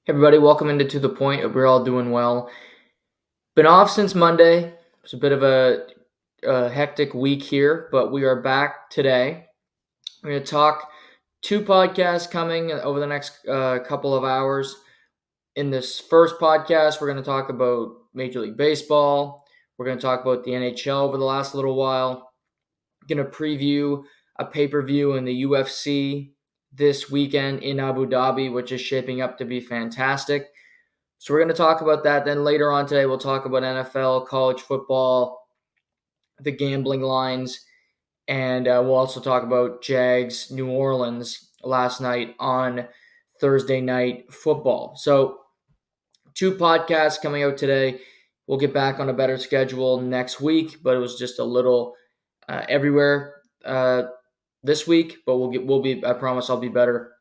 Hey everybody, welcome into To The Point. Hope we're all doing well. Been off since Monday. It's a bit of a hectic week here, but we are back today. We're going to talk two podcasts coming over the next couple of hours. In this first podcast, we're going to talk about Major League Baseball. We're going to talk about the NHL over the last little while. Going to preview a pay-per-view in the UFC this weekend in Abu Dhabi, which is shaping up to be fantastic. So we're going to talk about that. Then later on today, we'll talk about NFL, college football, the gambling lines, and we'll also talk about Jags New Orleans last night on Thursday Night Football. So two podcasts coming out today. We'll get back on a better schedule next week, but it was just a little everywhere this week. But we'll be. I promise I'll be better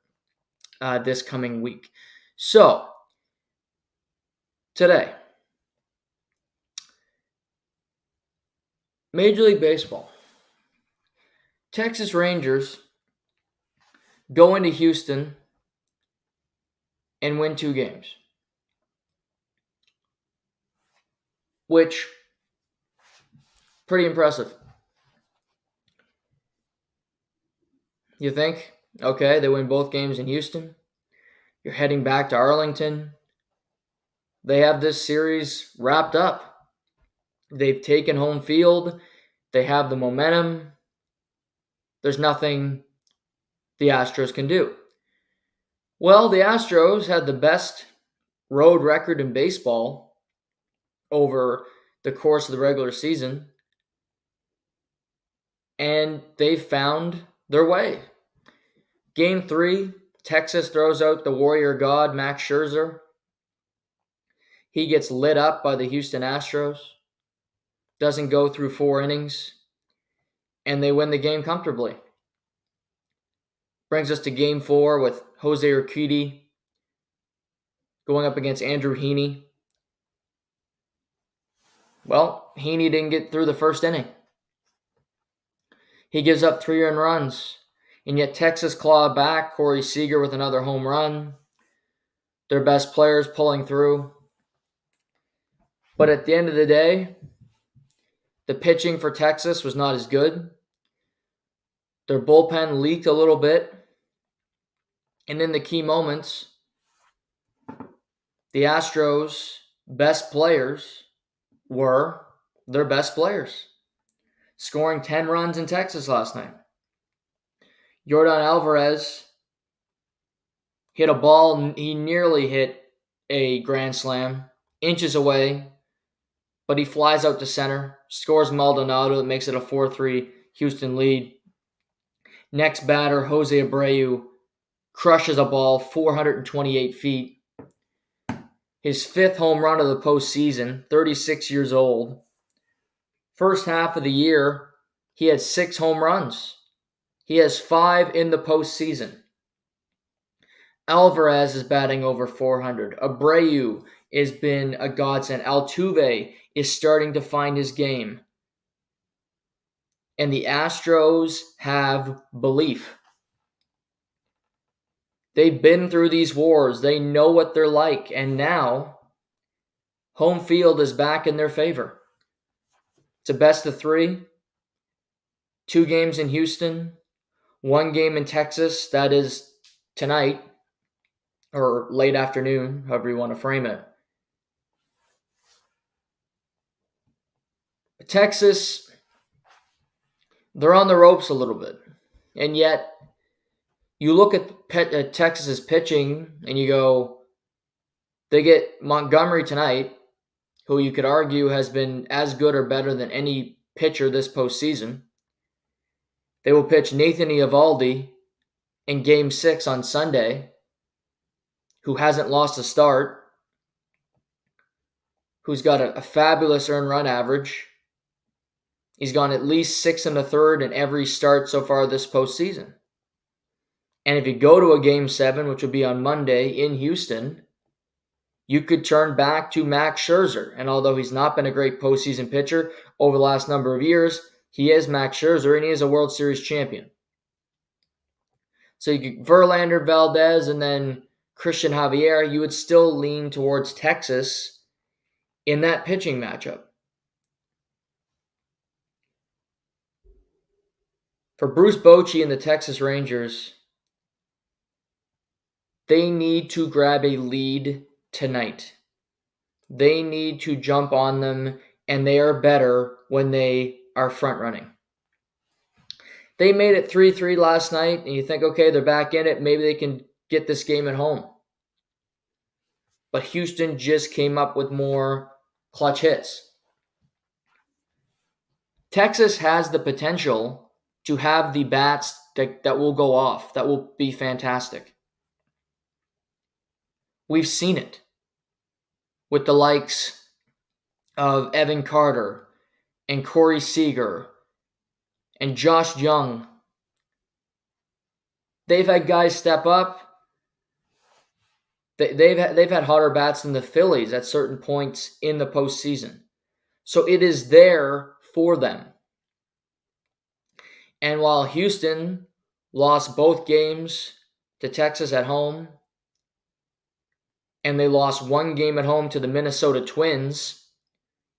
this coming week. So today, Major League Baseball. Texas Rangers go into Houston and win 2 games, which pretty impressive. You think, okay, they win both games in Houston. You're heading back to Arlington. They have this series wrapped up. They've taken home field. They have the momentum. There's nothing the Astros can do. Well, the Astros had the best road record in baseball over the course of the regular season, and they found their way. Game 3, Texas throws out the Warrior God, Max Scherzer. He gets lit up by the Houston Astros, doesn't go through 4 innings, and they win the game comfortably. Brings us to Game 4 with Jose Urquidy going up against Andrew Heaney. Well, Heaney didn't get through the first inning. He gives up 3 earned runs, and yet Texas clawed back. Corey Seager with another home run. Their best players pulling through. But at the end of the day, the pitching for Texas was not as good. Their bullpen leaked a little bit. And in the key moments, the Astros' best players were their best players, scoring 10 runs in Texas last night. Yordan Alvarez hit a ball. He nearly hit a grand slam, inches away, but he flies out to center, scores Maldonado. That makes it a 4-3 Houston lead. Next batter, Jose Abreu, crushes a ball 428 feet. His 5th home run of the postseason, 36 years old. First half of the year, he had 6 home runs. He has 5 in the postseason. Alvarez is batting over 400. Abreu has been a godsend. Altuve is starting to find his game. And the Astros have belief. They've been through these wars. They know what they're like. And now, home field is back in their favor. It's a best of 3. 2 games in Houston. 1 game in Texas. That is tonight. Or late afternoon, however you want to frame it. Texas, they're on the ropes a little bit. And yet, you look at Texas's pitching and you go, they get Montgomery tonight, who you could argue has been as good or better than any pitcher this postseason. They will pitch Nathan Eovaldi in Game 6 on Sunday, who hasn't lost a start, who's got a fabulous earned run average. He's gone at least 6 1/3 in every start so far this postseason. And if you go to a Game 7, which will be on Monday in Houston, you could turn back to Max Scherzer. And although he's not been a great postseason pitcher over the last number of years, he is Max Scherzer, and he is a World Series champion. So you could Verlander, Valdez, and then Christian Javier, you would still lean towards Texas in that pitching matchup. For Bruce Bochy and the Texas Rangers, they need to grab a lead tonight. They need to jump on them, and they are better when they are front running. They made it 3-3 last night, and you think, okay, they're back in it. Maybe they can get this game at home. But Houston just came up with more clutch hits. Texas has the potential to have the bats that will go off, that will be fantastic. We've seen it with the likes of Evan Carter and Corey Seager and Josh Jung. They've had guys step up. They've had hotter bats than the Phillies at certain points in the postseason. So it is there for them. And while Houston lost both games to Texas at home, and they lost one game at home to the Minnesota Twins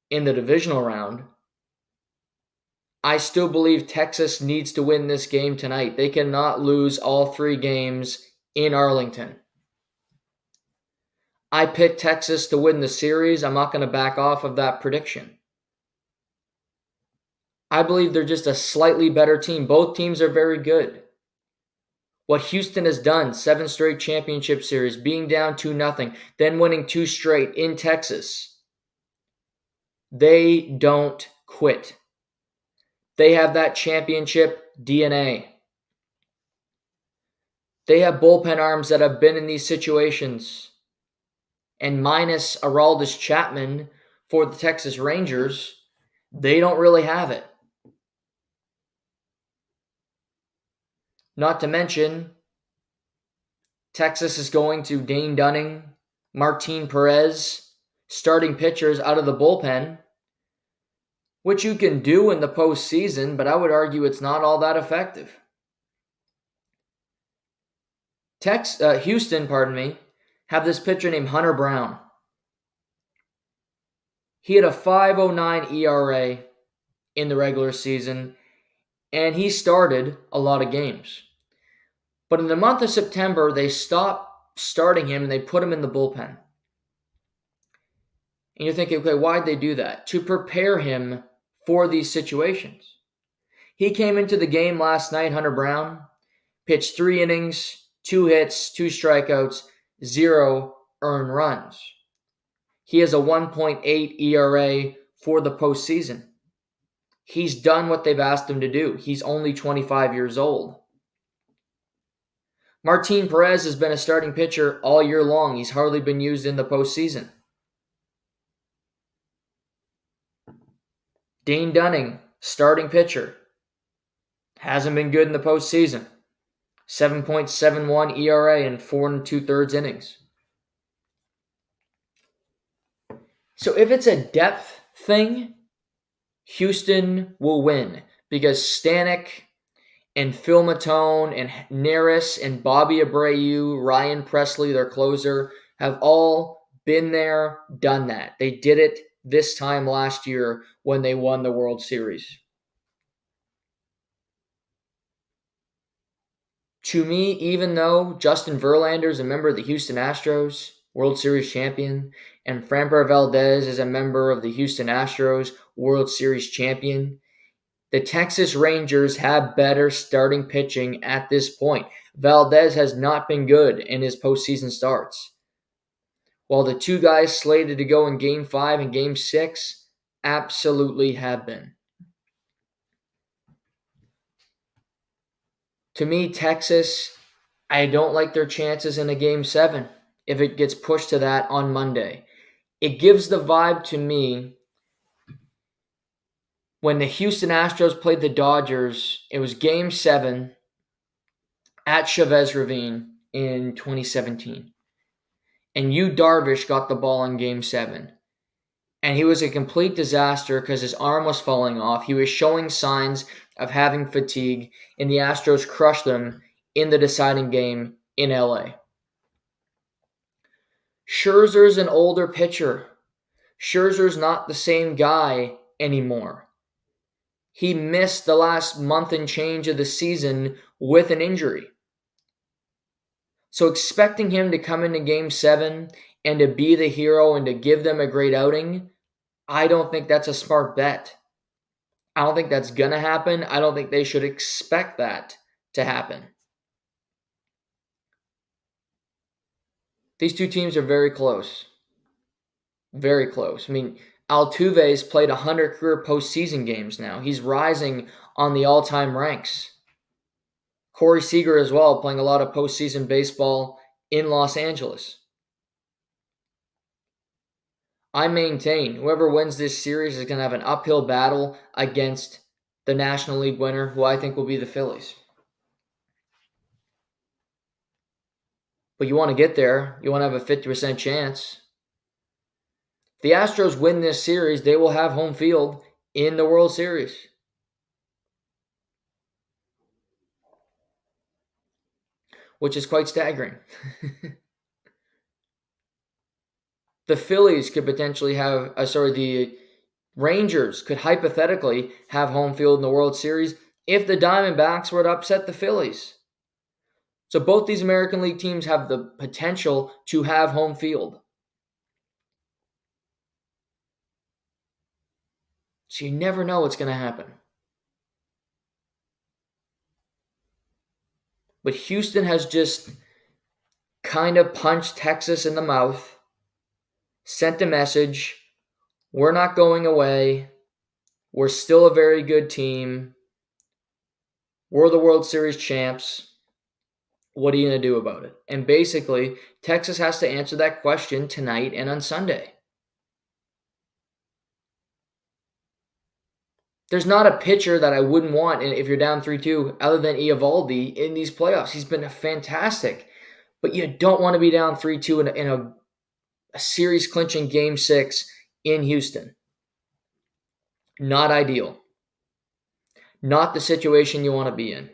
in the divisional round, I still believe Texas needs to win this game tonight. They cannot lose all 3 games in Arlington. I picked Texas to win the series. I'm not going to back off of that prediction. I believe they're just a slightly better team. Both teams are very good. What Houston has done, 7 straight championship series, being down 2-0, then winning 2 straight in Texas. They don't quit. They have that championship DNA. They have bullpen arms that have been in these situations. And minus Aroldis Chapman for the Texas Rangers, they don't really have it. Not to mention, Texas is going to Dane Dunning, Martin Perez, starting pitchers out of the bullpen, which you can do in the postseason, but I would argue it's not all that effective. Houston, have this pitcher named Hunter Brown. He had a 5.09 ERA in the regular season, and he started a lot of games. But in the month of September, they stopped starting him and they put him in the bullpen. And you're thinking, okay, why'd they do that? To prepare him for these situations. He came into the game last night, Hunter Brown, pitched 3 innings, 2 hits, 2 strikeouts, 0 earned runs. He has a 1.8 ERA for the postseason. He's done what they've asked him to do. He's only 25 years old. Martin Perez has been a starting pitcher all year long. He's hardly been used in the postseason. Dane Dunning, starting pitcher, hasn't been good in the postseason. 7.71 ERA in 4 2/3 innings. So if it's a depth thing, Houston will win because Stanek and Phil Matone and Neris and Bobby Abreu, Ryan Presley, their closer, have all been there, done that. They did it this time last year when they won the World Series. To me, even though Justin Verlander is a member of the Houston Astros, World Series champion, and Framber Valdez is a member of the Houston Astros, World Series champion, the Texas Rangers have better starting pitching at this point. Valdez has not been good in his postseason starts. While the 2 guys slated to go in Game 5 and Game 6 absolutely have been. To me, Texas, I don't like their chances in a Game 7 if it gets pushed to that on Monday. It gives the vibe to me when the Houston Astros played the Dodgers. It was Game 7 at Chavez Ravine in 2017. And Yu Darvish got the ball in Game 7. And he was a complete disaster because his arm was falling off. He was showing signs of having fatigue, and the Astros crushed them in the deciding game in LA. Scherzer's an older pitcher. Scherzer's not the same guy anymore. He missed the last month and change of the season with an injury. So expecting him to come into Game 7 and to be the hero and to give them a great outing, I don't think that's a smart bet. I don't think that's going to happen. I don't think they should expect that to happen. These two teams are very close. Very close. I mean, Altuve's played 100 career postseason games now. He's rising on the all-time ranks. Corey Seager as well, playing a lot of postseason baseball in Los Angeles. I maintain whoever wins this series is going to have an uphill battle against the National League winner, who I think will be the Phillies. But you want to get there. You want to have a 50% chance. If the Astros win this series, they will have home field in the World Series. Which is quite staggering. The Phillies could potentially have, the Rangers could hypothetically have home field in the World Series if the Diamondbacks were to upset the Phillies. So both these American League teams have the potential to have home field. So you never know what's going to happen. But Houston has just kind of punched Texas in the mouth, sent a message, we're not going away, we're still a very good team, we're the World Series champs, what are you going to do about it? And basically, Texas has to answer that question tonight and on Sunday. There's not a pitcher that I wouldn't want if you're down 3-2 other than Eovaldi in these playoffs. He's been fantastic. But you don't want to be down 3-2 in a series-clinching Game 6 in Houston. Not ideal. Not the situation you want to be in.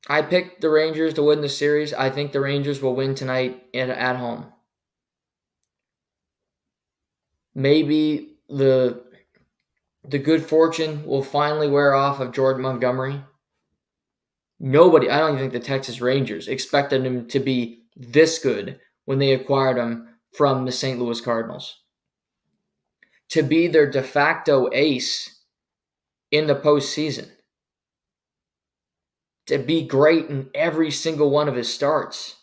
I picked the Rangers to win the series. I think the Rangers will win tonight at home. Maybe the good fortune will finally wear off of Jordan Montgomery. I don't even think the Texas Rangers expected him to be this good when they acquired him from the St. Louis Cardinals. To be their de facto ace in the postseason. To be great in every single one of his starts.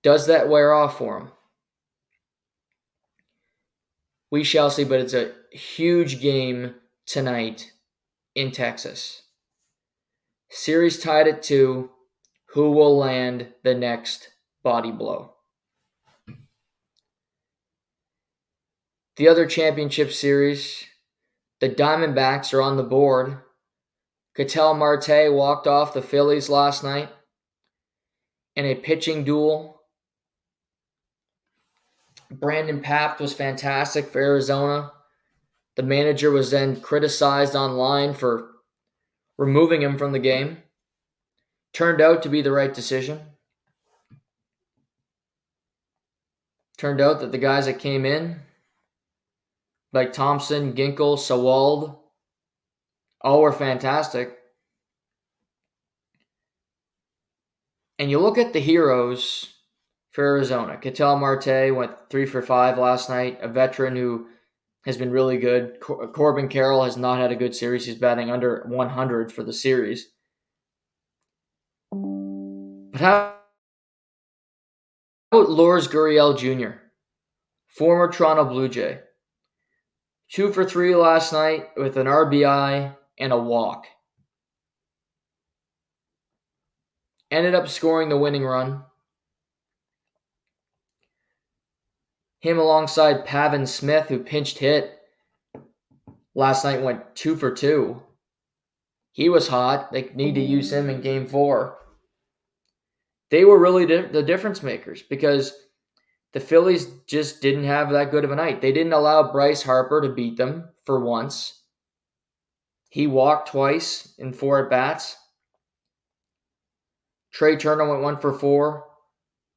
Does that wear off for him? We shall see, but it's a huge game tonight in Texas. Series tied at 2. Who will land the next body blow? The other championship series, the Diamondbacks are on the board. Ketel Marte walked off the Phillies last night in a pitching duel. Brandon Paft was fantastic for Arizona. The manager was then criticized online for removing him from the game. Turned out to be the right decision. Turned out that the guys that came in, like Thompson, Ginkel, Sewald, all were fantastic. And you look at the heroes for Arizona. Ketel Marte went 3 for 5 last night, a veteran who has been really good. Corbin Carroll has not had a good series. He's batting under 100 for the series. But how about Lourdes Gurriel Jr., former Toronto Blue Jay? 2 for 3 last night with an RBI and a walk. Ended up scoring the winning run. Him alongside Pavin Smith, who pinched hit last night, went 2 for 2. He was hot. They need to use him in Game 4. They were really the difference makers because the Phillies just didn't have that good of a night. They didn't allow Bryce Harper to beat them for once. He walked twice in 4 at-bats. Trey Turner went 1 for 4.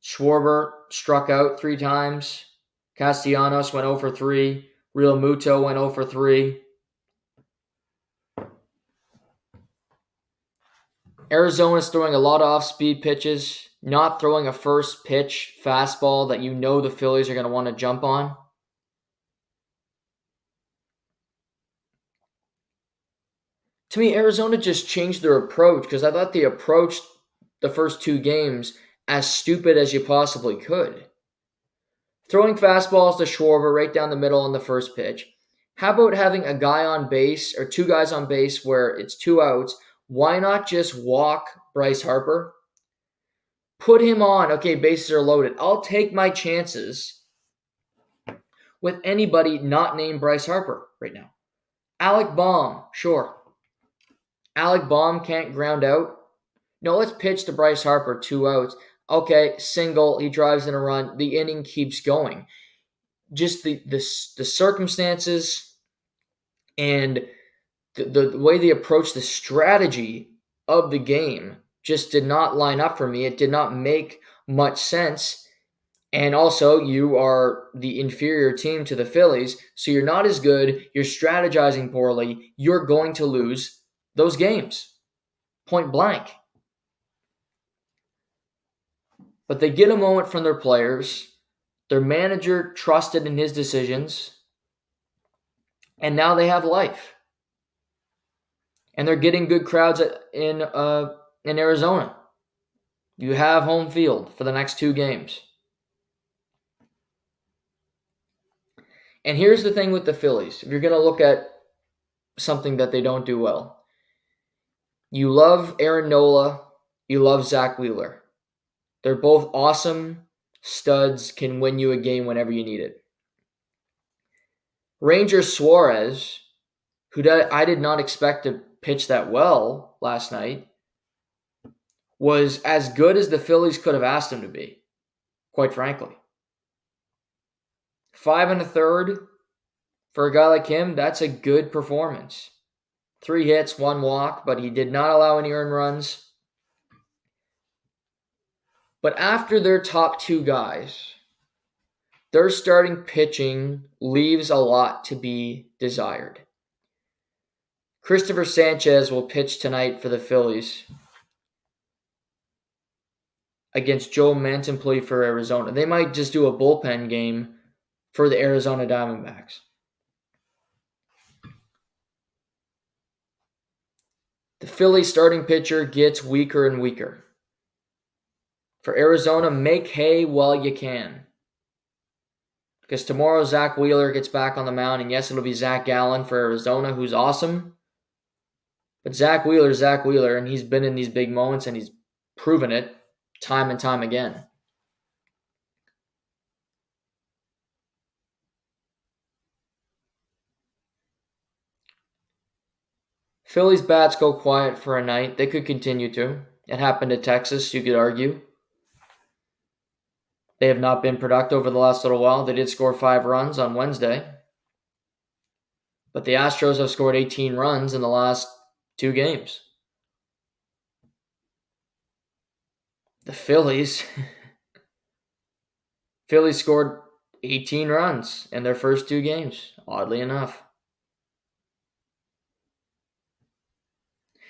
Schwarber struck out 3 times. Castellanos went 0 for 3. Real Muto went 0 for 3. Arizona's throwing a lot of off-speed pitches, not throwing a first pitch fastball that you know the Phillies are going to want to jump on. To me, Arizona just changed their approach because I thought they approached the first 2 games as stupid as you possibly could. Throwing fastballs to Schwarber right down the middle on the first pitch. How about having a guy on base or 2 guys on base where it's 2 outs? Why not just walk Bryce Harper? Put him on, okay, bases are loaded. I'll take my chances with anybody not named Bryce Harper right now. Alec Baum, sure. Alec Baum can't ground out. No, let's pitch to Bryce Harper, 2 outs. Okay, single, he drives in a run. The inning keeps going. Just the circumstances and the way they approach the strategy of the game just did not line up for me. It did not make much sense. And also, you are the inferior team to the Phillies, so you're not as good. You're strategizing poorly. You're going to lose those games. Point blank. But they get a moment from their players. Their manager trusted in his decisions. And now they have life. And they're getting good crowds in Arizona. You have home field for the next 2 games. And here's the thing with the Phillies. If you're going to look at something that they don't do well. You love Aaron Nola. You love Zach Wheeler. They're both awesome studs, can win you a game whenever you need it. Ranger Suarez, who I did not expect to pitch that well last night, was as good as the Phillies could have asked him to be, quite frankly. 5 1/3 for a guy like him, that's a good performance. 3 hits, 1 walk, but he did not allow any earned runs. But after their top 2 guys, their starting pitching leaves a lot to be desired. Christopher Sanchez will pitch tonight for the Phillies against Joe Mantiply for Arizona. They might just do a bullpen game for the Arizona Diamondbacks. The Phillies starting pitcher gets weaker and weaker. For Arizona, make hay while you can. Because tomorrow Zach Wheeler gets back on the mound, and yes, it'll be Zach Gallen for Arizona, who's awesome. But Zach Wheeler, and he's been in these big moments, and he's proven it time and time again. Phillies bats go quiet for a night. They could continue to. It happened to Texas, you could argue. They have not been productive over the last little while. They did score 5 runs on Wednesday. But the Astros have scored 18 runs in the last 2 games. The Phillies scored 18 runs in their first 2 games, oddly enough.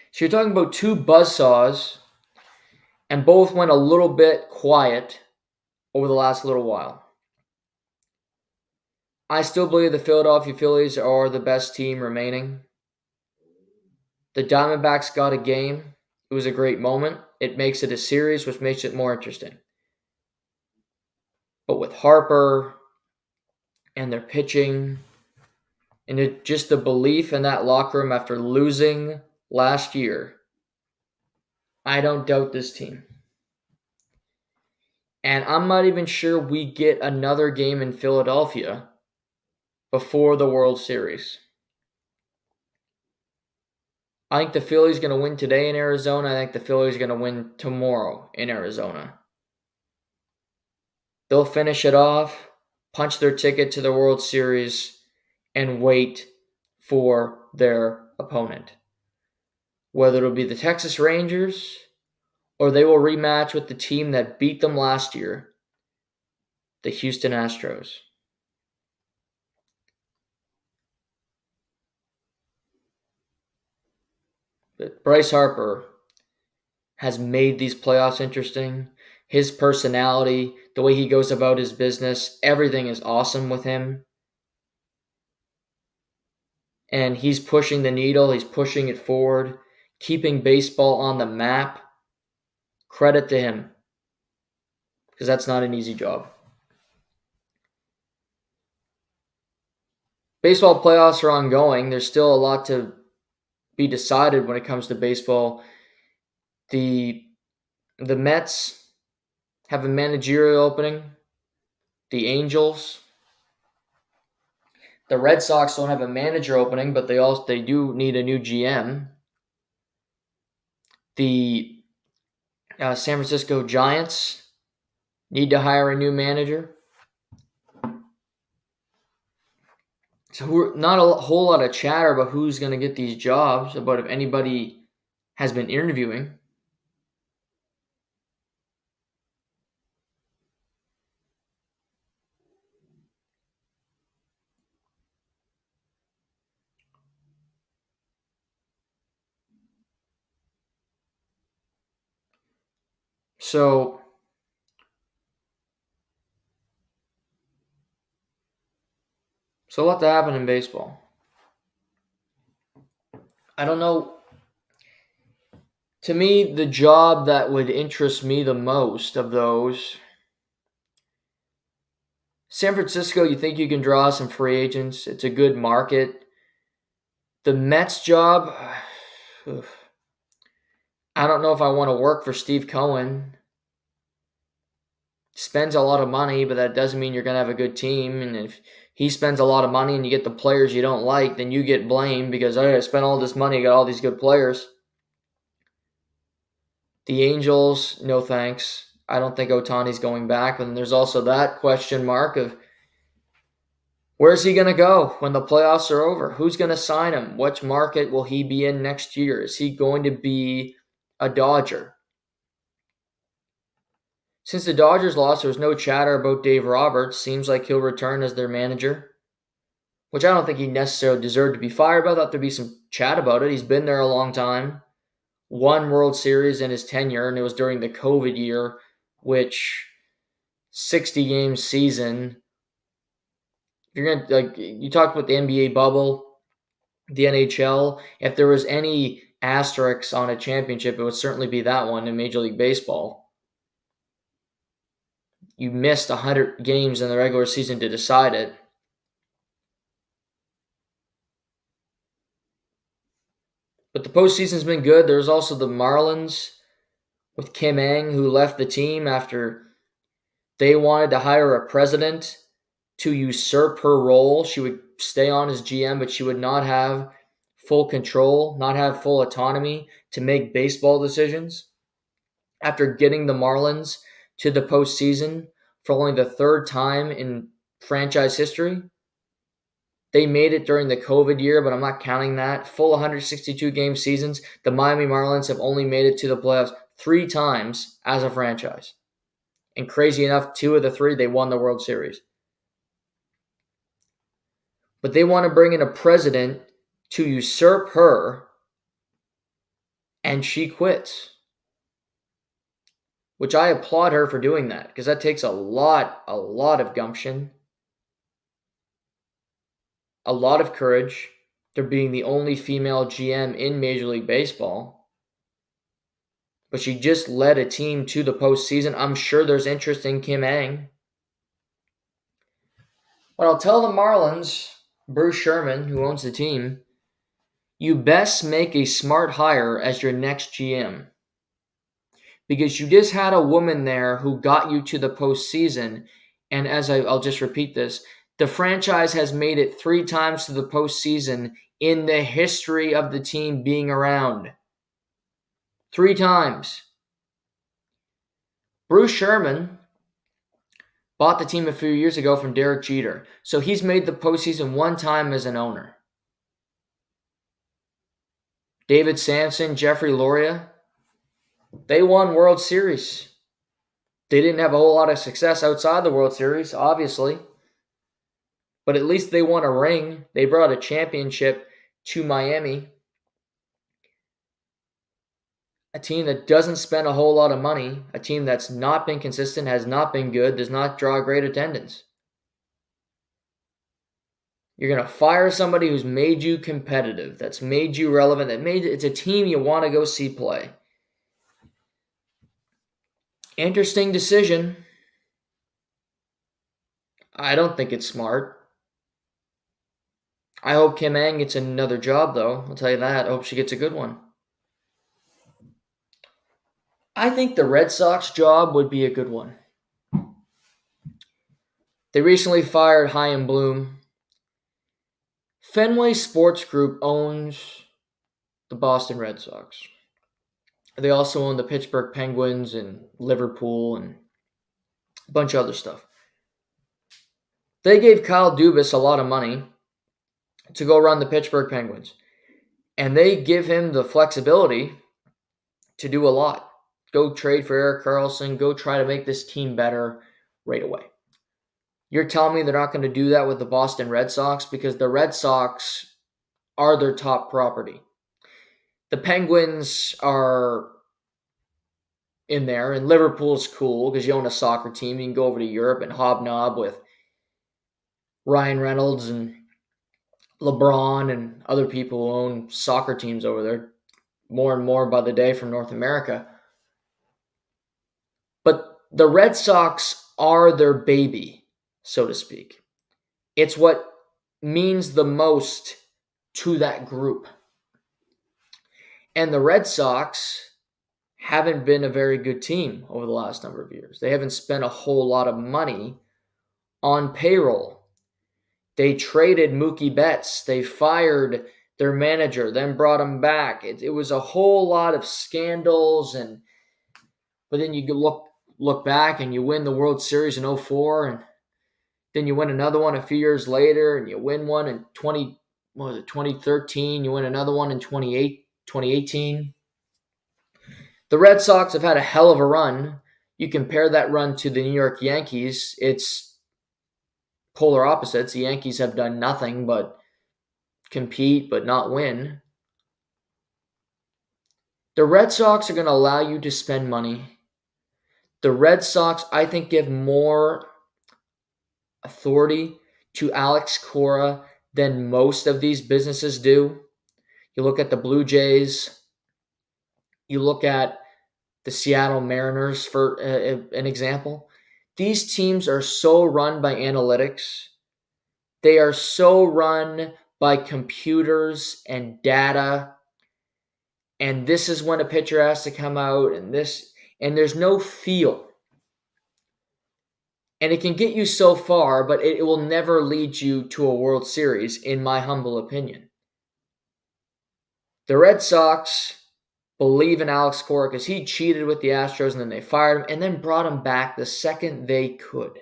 So you're talking about 2 buzzsaws, and both went a little bit quiet over the last little while. I still believe the Philadelphia Phillies are the best team remaining. The Diamondbacks got a game. It was a great moment. It makes it a series, which makes it more interesting. But with Harper and their pitching and just the belief in that locker room after losing last year, I don't doubt this team. And I'm not even sure we get another game in Philadelphia before the World Series. I think the Phillies are going to win today in Arizona. I think the Phillies are going to win tomorrow in Arizona. They'll finish it off, punch their ticket to the World Series, and wait for their opponent. Whether it'll be the Texas Rangers or they will rematch with the team that beat them last year, the Houston Astros. But Bryce Harper has made these playoffs interesting. His personality, the way he goes about his business, everything is awesome with him. And he's pushing the needle, he's pushing it forward, keeping baseball on the map. Credit to him, because that's not an easy job. Baseball playoffs are ongoing. There's still a lot to be decided when it comes to baseball. The Mets have a managerial opening. The Angels, the Red Sox don't have a manager opening, but they do need a new GM. The San Francisco Giants need to hire a new manager. So not a whole lot of chatter about who's going to get these jobs, about if anybody has been interviewing. So what happened in baseball? I don't know. To me, the job that would interest me the most of those, San Francisco, you think you can draw some free agents. It's a good market. The Mets job, I don't know if I want to work for Steve Cohen. Spends a lot of money, but that doesn't mean you're going to have a good team. And if he spends a lot of money and you get the players you don't like, then you get blamed because I spent all this money, got all these good players. The Angels, no thanks. I don't think Ohtani's going back. And there's also that question mark of where's he going to go when the playoffs are over? Who's going to sign him? Which market will he be in next year? Is he going to be a Dodger? Since the Dodgers lost, there was no chatter about Dave Roberts. Seems like he'll return as their manager, which I don't think he necessarily deserved to be fired, but I thought there'd be some chat about it. He's been there a long time. Won World Series in his tenure, and it was during the COVID year, which 60-game season. You're gonna you talked about the NBA bubble, the NHL. If there was any asterisks on a championship, it would certainly be that one in Major League Baseball. You missed 100 games in the regular season to decide it. But the postseason's been good. There's also the Marlins with Kim Ng, who left the team after they wanted to hire a president to usurp her role. She would stay on as GM, but she would not have full control, not have full autonomy to make baseball decisions. After getting the Marlins to the postseason for only the third time in franchise history, they made it during the COVID year, but I'm not counting that. Full 162-game seasons, the Miami Marlins have only made it to the playoffs 3 times as a franchise. And crazy enough, 2 of the 3, they won the World Series. But they want to bring in a president to usurp her, and she quits. Which I applaud her for doing that, because that takes a lot of gumption. A lot of courage. They're being the only female GM in Major League Baseball. But she just led a team to the postseason. I'm sure there's interest in Kim Ng. But I'll tell the Marlins, Bruce Sherman, who owns the team, you best make a smart hire as your next GM. Because you just had a woman there who got you to the postseason. And I'll just repeat this, the franchise has made it 3 times to the postseason in the history of the team being around. 3 times. Bruce Sherman bought the team a few years ago from Derek Jeter. So he's made the postseason 1 time as an owner. David Sampson, Jeffrey Loria, They won World Series. They didn't have a whole lot of success outside the World Series, obviously. But at least they won a ring. They brought a championship to Miami. A team that doesn't spend a whole lot of money, a team that's not been consistent, has not been good, does not draw great attendance. You're going to fire somebody who's made you competitive, that's made you relevant, it's a team you want to go see play. Interesting decision. I don't think it's smart. I hope Kim Ang gets another job, though. I'll tell you that. I hope she gets a good one. I think the Red Sox job would be a good one. They recently fired Chaim Bloom. Fenway Sports Group owns the Boston Red Sox. They also own the Pittsburgh Penguins and Liverpool and a bunch of other stuff. They gave Kyle Dubas a lot of money to go run the Pittsburgh Penguins. And they give him the flexibility to do a lot. Go trade for Erik Karlsson. Go try to make this team better right away. You're telling me they're not going to do that with the Boston Red Sox? Because the Red Sox are their top property. The Penguins are in there, and Liverpool's cool because you own a soccer team. You can go over to Europe and hobnob with Ryan Reynolds and LeBron and other people who own soccer teams over there, more and more by the day from North America. But the Red Sox are their baby, so to speak. It's what means the most to that group. And the Red Sox haven't been a very good team over the last number of years. They haven't spent a whole lot of money on payroll. They traded Mookie Betts. They fired their manager, then brought him back. It was a whole lot of scandals, but then you look back and you win the World Series in 2004, and then you win another one a few years later, and you win one in 2013. You win another one in 2018. The Red Sox have had a hell of a run. You compare that run to the New York Yankees, it's polar opposites. The Yankees have done nothing but compete but not win. The Red Sox are going to allow you to spend money. The Red Sox, I think, give more authority to Alex Cora than most of these businesses do. You look at the Blue Jays. You look at the Seattle Mariners, for an example. These teams are so run by analytics. They are so run by computers and data. And this is when a pitcher has to come out, and there's no feel. And it can get you so far, but it will never lead you to a World Series, in my humble opinion. The Red Sox believe in Alex Cora because he cheated with the Astros, and then they fired him and then brought him back the second they could.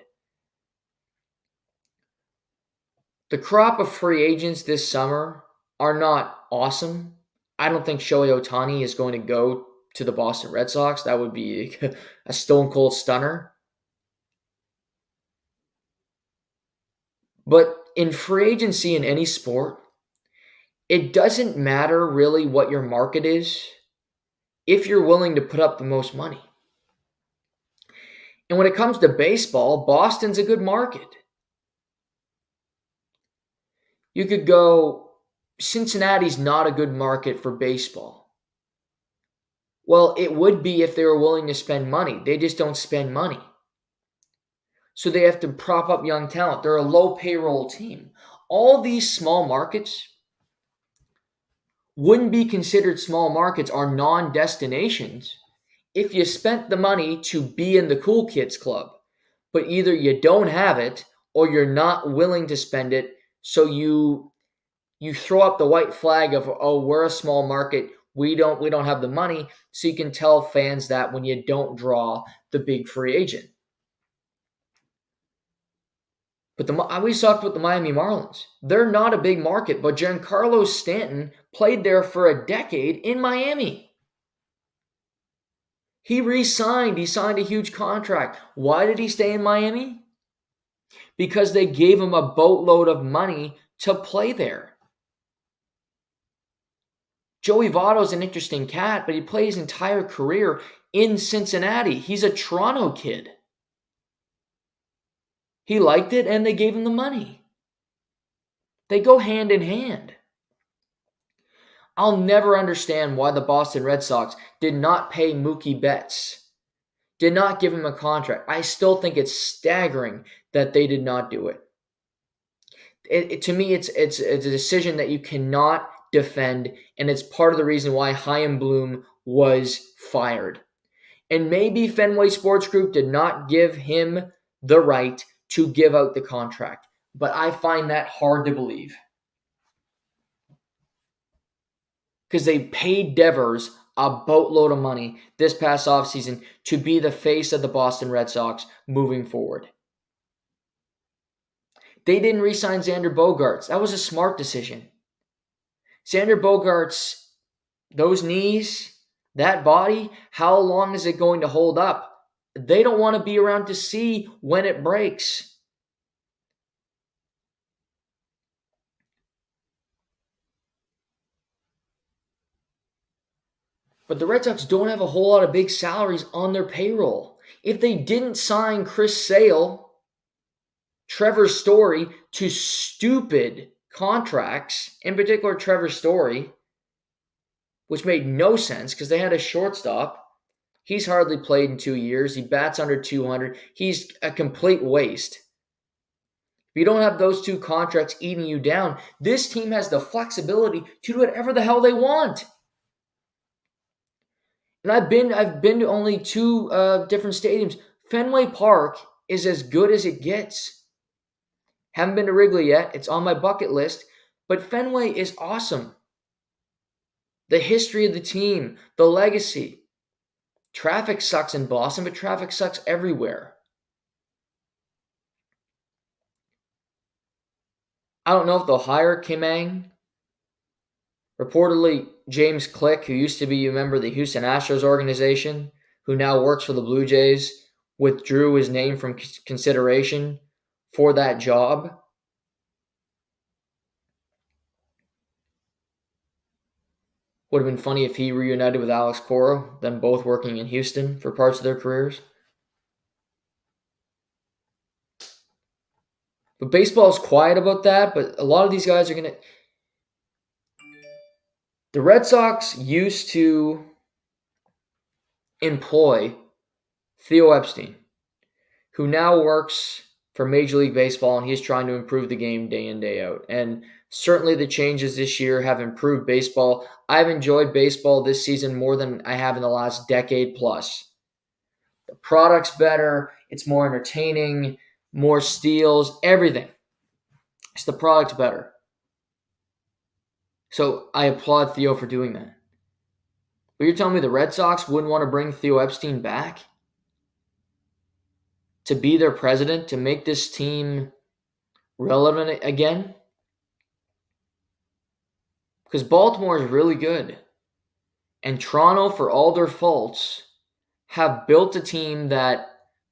The crop of free agents this summer are not awesome. I don't think Shohei Ohtani is going to go to the Boston Red Sox. That would be a stone cold stunner. But in free agency in any sport, it doesn't matter really what your market is if you're willing to put up the most money. And when it comes to baseball, Boston's a good market. You could go, Cincinnati's not a good market for baseball. Well, it would be if they were willing to spend money. They just don't spend money. So they have to prop up young talent. They're a low payroll team. All these small markets wouldn't be considered small markets, are non-destinations, if you spent the money to be in the cool kids club. But either you don't have it or you're not willing to spend it, so you throw up the white flag of, oh, we're a small market, we don't have the money, so you can tell fans that when you don't draw the big free agent. But we talked about the Miami Marlins. They're not a big market, but Giancarlo Stanton played there for a decade in Miami. He re-signed. He signed a huge contract. Why did he stay in Miami? Because they gave him a boatload of money to play there. Joey Votto's an interesting cat, but he played his entire career in Cincinnati. He's a Toronto kid. He liked it, and they gave him the money. They go hand in hand. I'll never understand why the Boston Red Sox did not pay Mookie Betts, did not give him a contract. I still think it's staggering that they did not do it. To me, it's a decision that you cannot defend, and it's part of the reason why Chaim Bloom was fired. And maybe Fenway Sports Group did not give him the right to give out the contract, but I find that hard to believe. Because they paid Devers a boatload of money this past offseason to be the face of the Boston Red Sox moving forward. They didn't re-sign Xander Bogaerts. That was a smart decision. Xander Bogaerts, those knees, that body, how long is it going to hold up? They don't want to be around to see when it breaks. But the Red Sox don't have a whole lot of big salaries on their payroll. If they didn't sign Chris Sale, Trevor Story to stupid contracts, in particular Trevor Story, which made no sense because they had a shortstop. He's hardly played in 2 years. He bats under 200. He's a complete waste. If you don't have those two contracts eating you down, this team has the flexibility to do whatever the hell they want. And I've been to only two different stadiums. Fenway Park is as good as it gets. Haven't been to Wrigley yet. It's on my bucket list. But Fenway is awesome. The history of the team, the legacy. Traffic sucks in Boston, but traffic sucks everywhere. I don't know if they'll hire Kim Ang. Reportedly, James Click, who used to be a member of the Houston Astros organization, who now works for the Blue Jays, withdrew his name from consideration for that job. Would have been funny if he reunited with Alex Cora, them both working in Houston for parts of their careers. But baseball is quiet about that, but a lot of these guys are going to... The Red Sox used to employ Theo Epstein, who now works for Major League Baseball, and he's trying to improve the game day in, day out. And certainly the changes this year have improved baseball. I've enjoyed baseball this season more than I have in the last decade plus. The product's better. It's more entertaining, more steals, everything. It's the product's better. So I applaud Theo for doing that. But you're telling me the Red Sox wouldn't want to bring Theo Epstein back? To be their president, to make this team relevant again? Because Baltimore is really good. And Toronto, for all their faults, have built a team that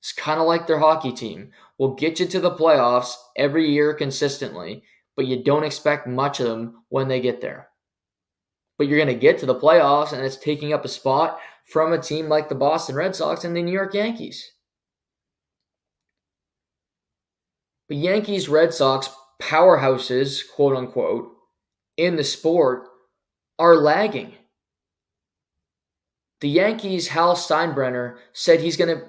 is kind of like their hockey team. Will get you to the playoffs every year consistently, but you don't expect much of them when they get there. But you're going to get to the playoffs, and it's taking up a spot from a team like the Boston Red Sox and the New York Yankees. But Yankees, Red Sox, powerhouses, quote unquote, in the sport are lagging. The Yankees, Hal Steinbrenner, said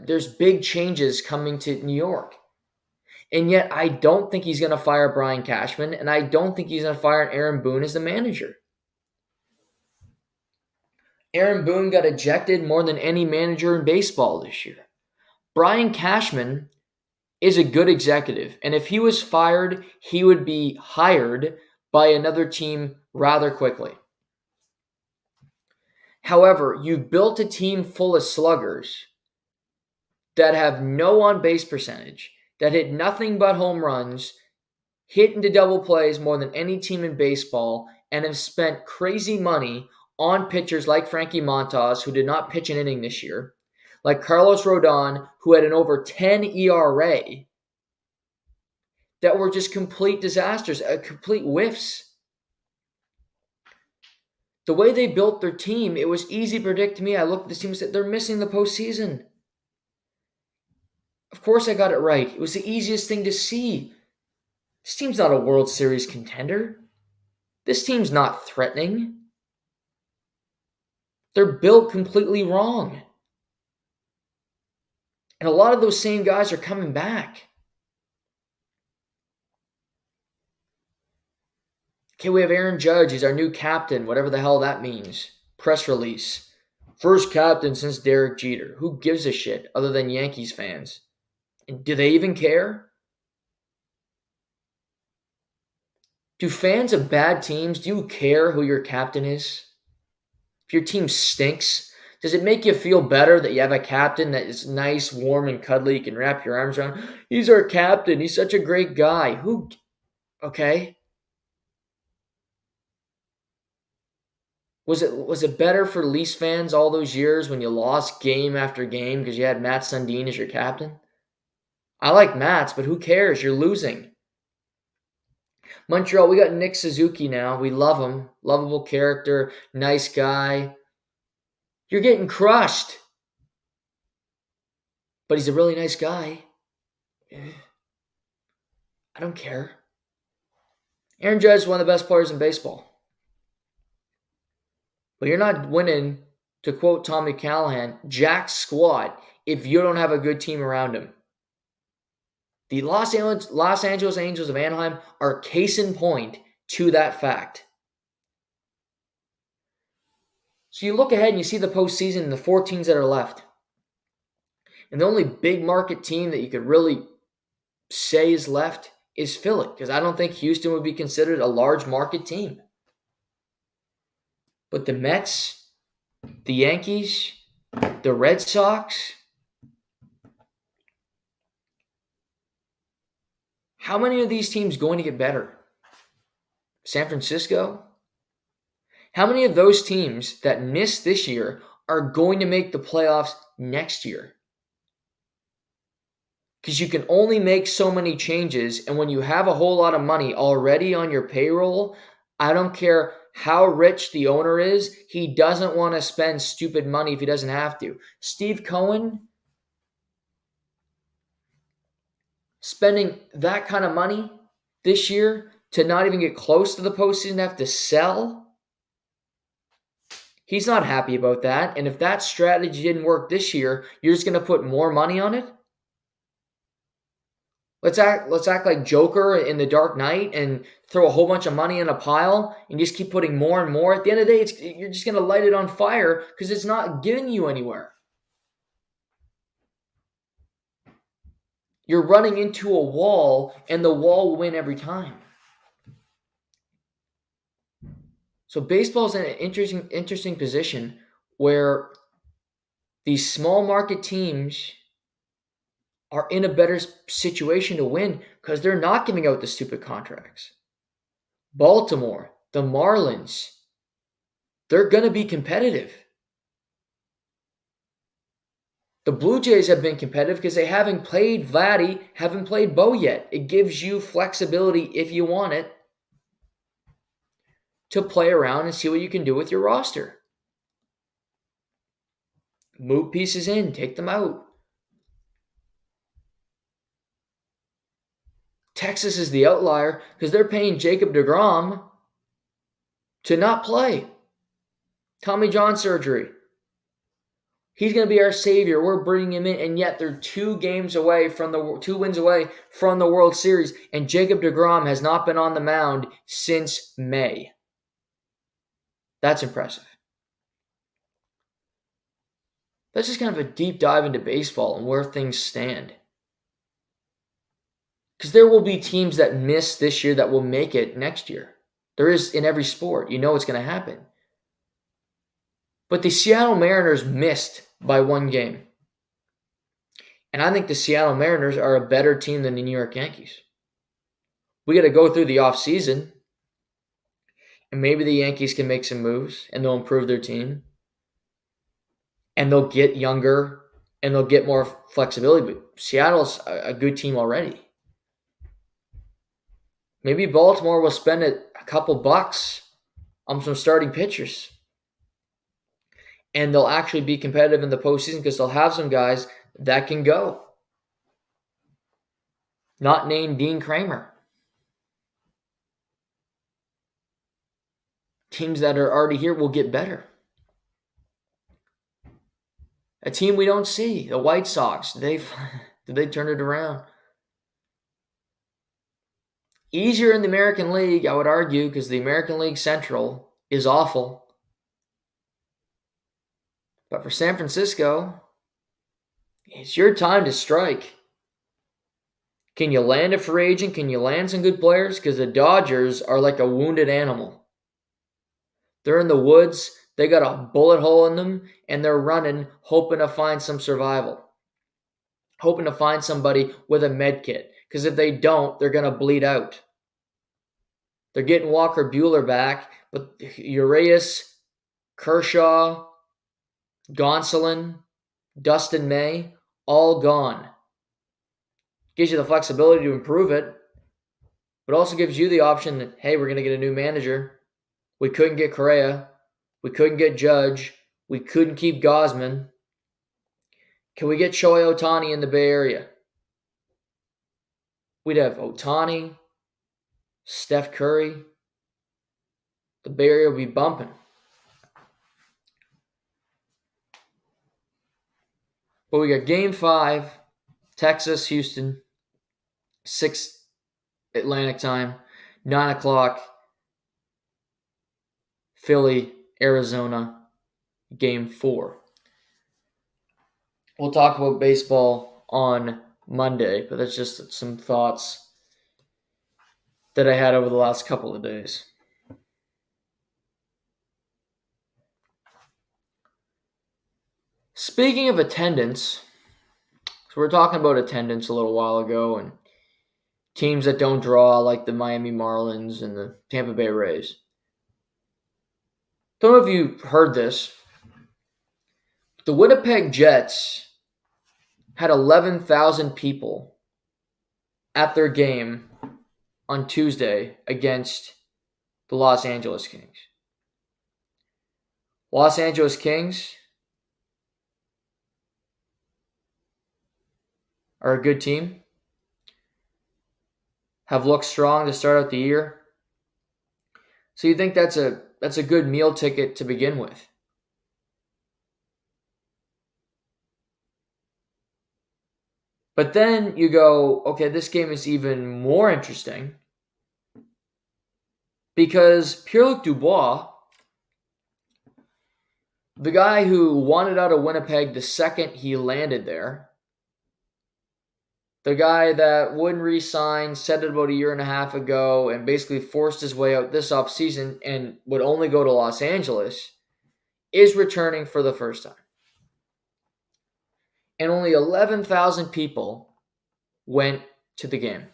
there's big changes coming to New York. And yet I don't think he's going to fire Brian Cashman, and I don't think he's going to fire Aaron Boone as the manager. Aaron Boone got ejected more than any manager in baseball this year. Brian Cashman is a good executive, and if he was fired, he would be hired by another team rather quickly. However, you've built a team full of sluggers that have no on-base percentage, that hit nothing but home runs, hit into double plays more than any team in baseball, and have spent crazy money on pitchers like Frankie Montas, who did not pitch an inning this year, like Carlos Rodon, who had an over 10 ERA, that were just complete disasters, complete whiffs. The way they built their team, it was easy to predict to me. I looked at this team and said, they're missing the postseason. Of course I got it right. It was the easiest thing to see. This team's not a World Series contender. This team's not threatening. They're built completely wrong. And a lot of those same guys are coming back. Okay, we have Aaron Judge. He's our new captain, whatever the hell that means. Press release. First captain since Derek Jeter. Who gives a shit other than Yankees fans? And do they even care? Do fans of bad teams, do you care who your captain is? If your team stinks, does it make you feel better that you have a captain that is nice, warm, and cuddly? You can wrap your arms around. He's our captain. He's such a great guy. Okay. Was it better for Leafs fans all those years when you lost game after game because you had Matt Sundin as your captain? I like Matt's, but who cares? You're losing. Montreal, we got Nick Suzuki now. We love him. Lovable character, nice guy. You're getting crushed. But he's a really nice guy. I don't care. Aaron Judge is one of the best players in baseball. But you're not winning, to quote Tommy Callahan, jack squat if you don't have a good team around him. The Los Angeles Angels of Anaheim are case in point to that fact. So you look ahead and you see the postseason and the 4 teams that are left. And the only big market team that you could really say is left is Philly, because I don't think Houston would be considered a large market team. But the Mets, the Yankees, the Red Sox, how many of these teams going to get better? San Francisco? How many of those teams that missed this year are going to make the playoffs next year? Because you can only make so many changes, and when you have a whole lot of money already on your payroll, I don't care how rich the owner is, he doesn't want to spend stupid money if he doesn't have to. Steve Cohen spending that kind of money this year to not even get close to the postseason, have to sell. He's not happy about that. And if that strategy didn't work this year, you're just going to put more money on it? Let's act like Joker in The Dark Knight and throw a whole bunch of money in a pile and just keep putting more and more. At the end of the day, you're just going to light it on fire because it's not getting you anywhere. You're running into a wall, and the wall will win every time. So baseball is in an interesting position where these small market teams are in a better situation to win because they're not giving out the stupid contracts. Baltimore, the Marlins, they're going to be competitive. The Blue Jays have been competitive because they haven't played Vladdy, haven't played Bo yet. It gives you flexibility if you want it to play around and see what you can do with your roster. Move pieces in, take them out. Texas is the outlier because they're paying Jacob deGrom to not play. Tommy John surgery. He's going to be our savior. We're bringing him in, and yet they're 2 wins away from the World Series, and Jacob deGrom has not been on the mound since May. That's impressive. That's just kind of a deep dive into baseball and where things stand. Because there will be teams that miss this year that will make it next year. There is in every sport. You know it's going to happen. But the Seattle Mariners missed by 1 game. And I think the Seattle Mariners are a better team than the New York Yankees. We got to go through the offseason. And maybe the Yankees can make some moves and they'll improve their team. And they'll get younger and they'll get more flexibility. But Seattle's a good team already. Maybe Baltimore will spend a couple bucks on some starting pitchers, and they'll actually be competitive in the postseason because they'll have some guys that can go. Not named Dean Kramer. Teams that are already here will get better. A team we don't see, the White Sox, did they turn it around? Easier in the American League, I would argue, because the American League Central is awful. But for San Francisco, it's your time to strike. Can you land a free agent? Can you land some good players? Because the Dodgers are like a wounded animal. They're in the woods. They got a bullet hole in them, and they're running, hoping to find some survival. Hoping to find somebody with a med kit. Because if they don't, they're going to bleed out. They're getting Walker Buehler back, but Urias, Kershaw, Gonsolin, Dustin May, all gone. Gives you the flexibility to improve it, but also gives you the option that, hey, we're going to get a new manager. We couldn't get Correa. We couldn't get Judge. We couldn't keep Gosman. Can we get Shohei Ohtani in the Bay Area? We'd have Ohtani, Steph Curry. The Bay Area will be bumping. But we got Game 5, Texas, Houston, 6 Atlantic time, 9 o'clock, Philly, Arizona, Game 4. We'll talk about baseball on Monday, but that's just some thoughts that I had over the last couple of days. Speaking of attendance, so we were talking about attendance a little while ago and teams that don't draw like the Miami Marlins and the Tampa Bay Rays. Don't know if you heard this. The Winnipeg Jets had 11,000 people at their game on Tuesday against the Los Angeles Kings. Los Angeles Kings are a good team. Have looked strong to start out the year. So you think that's a good meal ticket to begin with. But then you go, okay, this game is even more interesting because Pierre-Luc Dubois, the guy who wanted out of Winnipeg the second he landed there, the guy that wouldn't re-sign, said it about a year and a half ago, and basically forced his way out this offseason and would only go to Los Angeles, is returning for the first time. And only 11,000 people went to the game.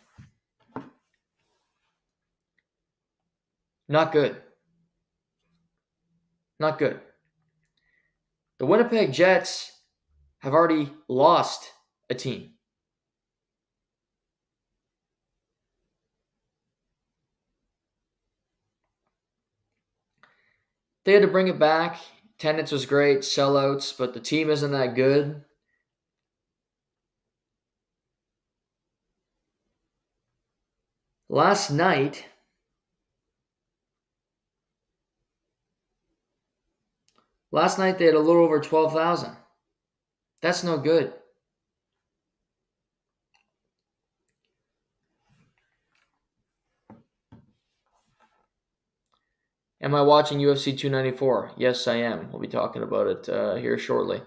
Not good. Not good. The Winnipeg Jets have already lost a team. They had to bring it back. Attendance was great, sellouts, but the team isn't that good. Last night they had a little over 12,000. That's no good. Am I watching UFC 294? Yes, I am. We'll be talking about it here shortly.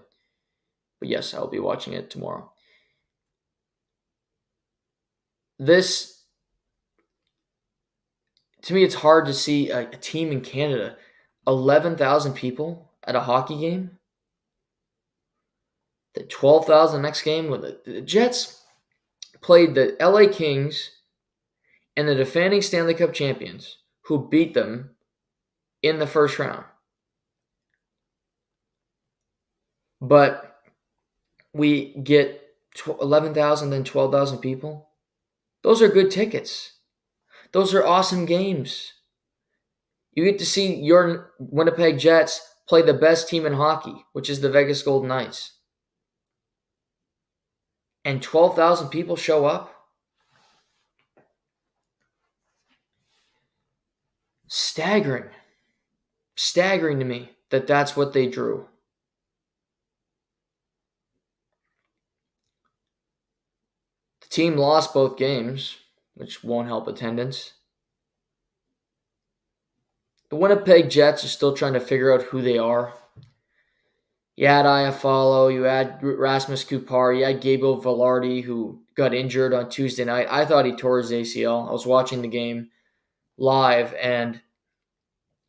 But yes, I'll be watching it tomorrow. This, to me, it's hard to see a team in Canada, 11,000 people at a hockey game. The 12,000 next game. The Jets played the LA Kings and the defending Stanley Cup champions, who beat them in the first round. But we get 11,000, then 12,000 people. Those are good tickets. Those are awesome games. You get to see your Winnipeg Jets play the best team in hockey, which is the Vegas Golden Knights. And 12,000 people show up? Staggering. Staggering to me that that's what they drew. The team lost both games, which won't help attendance. The Winnipeg Jets are still trying to figure out who they are. You had Iafallo, you had Rasmus Kupari, you had Gabriel Velarde, who got injured on Tuesday night. I thought he tore his ACL. I was watching the game live, and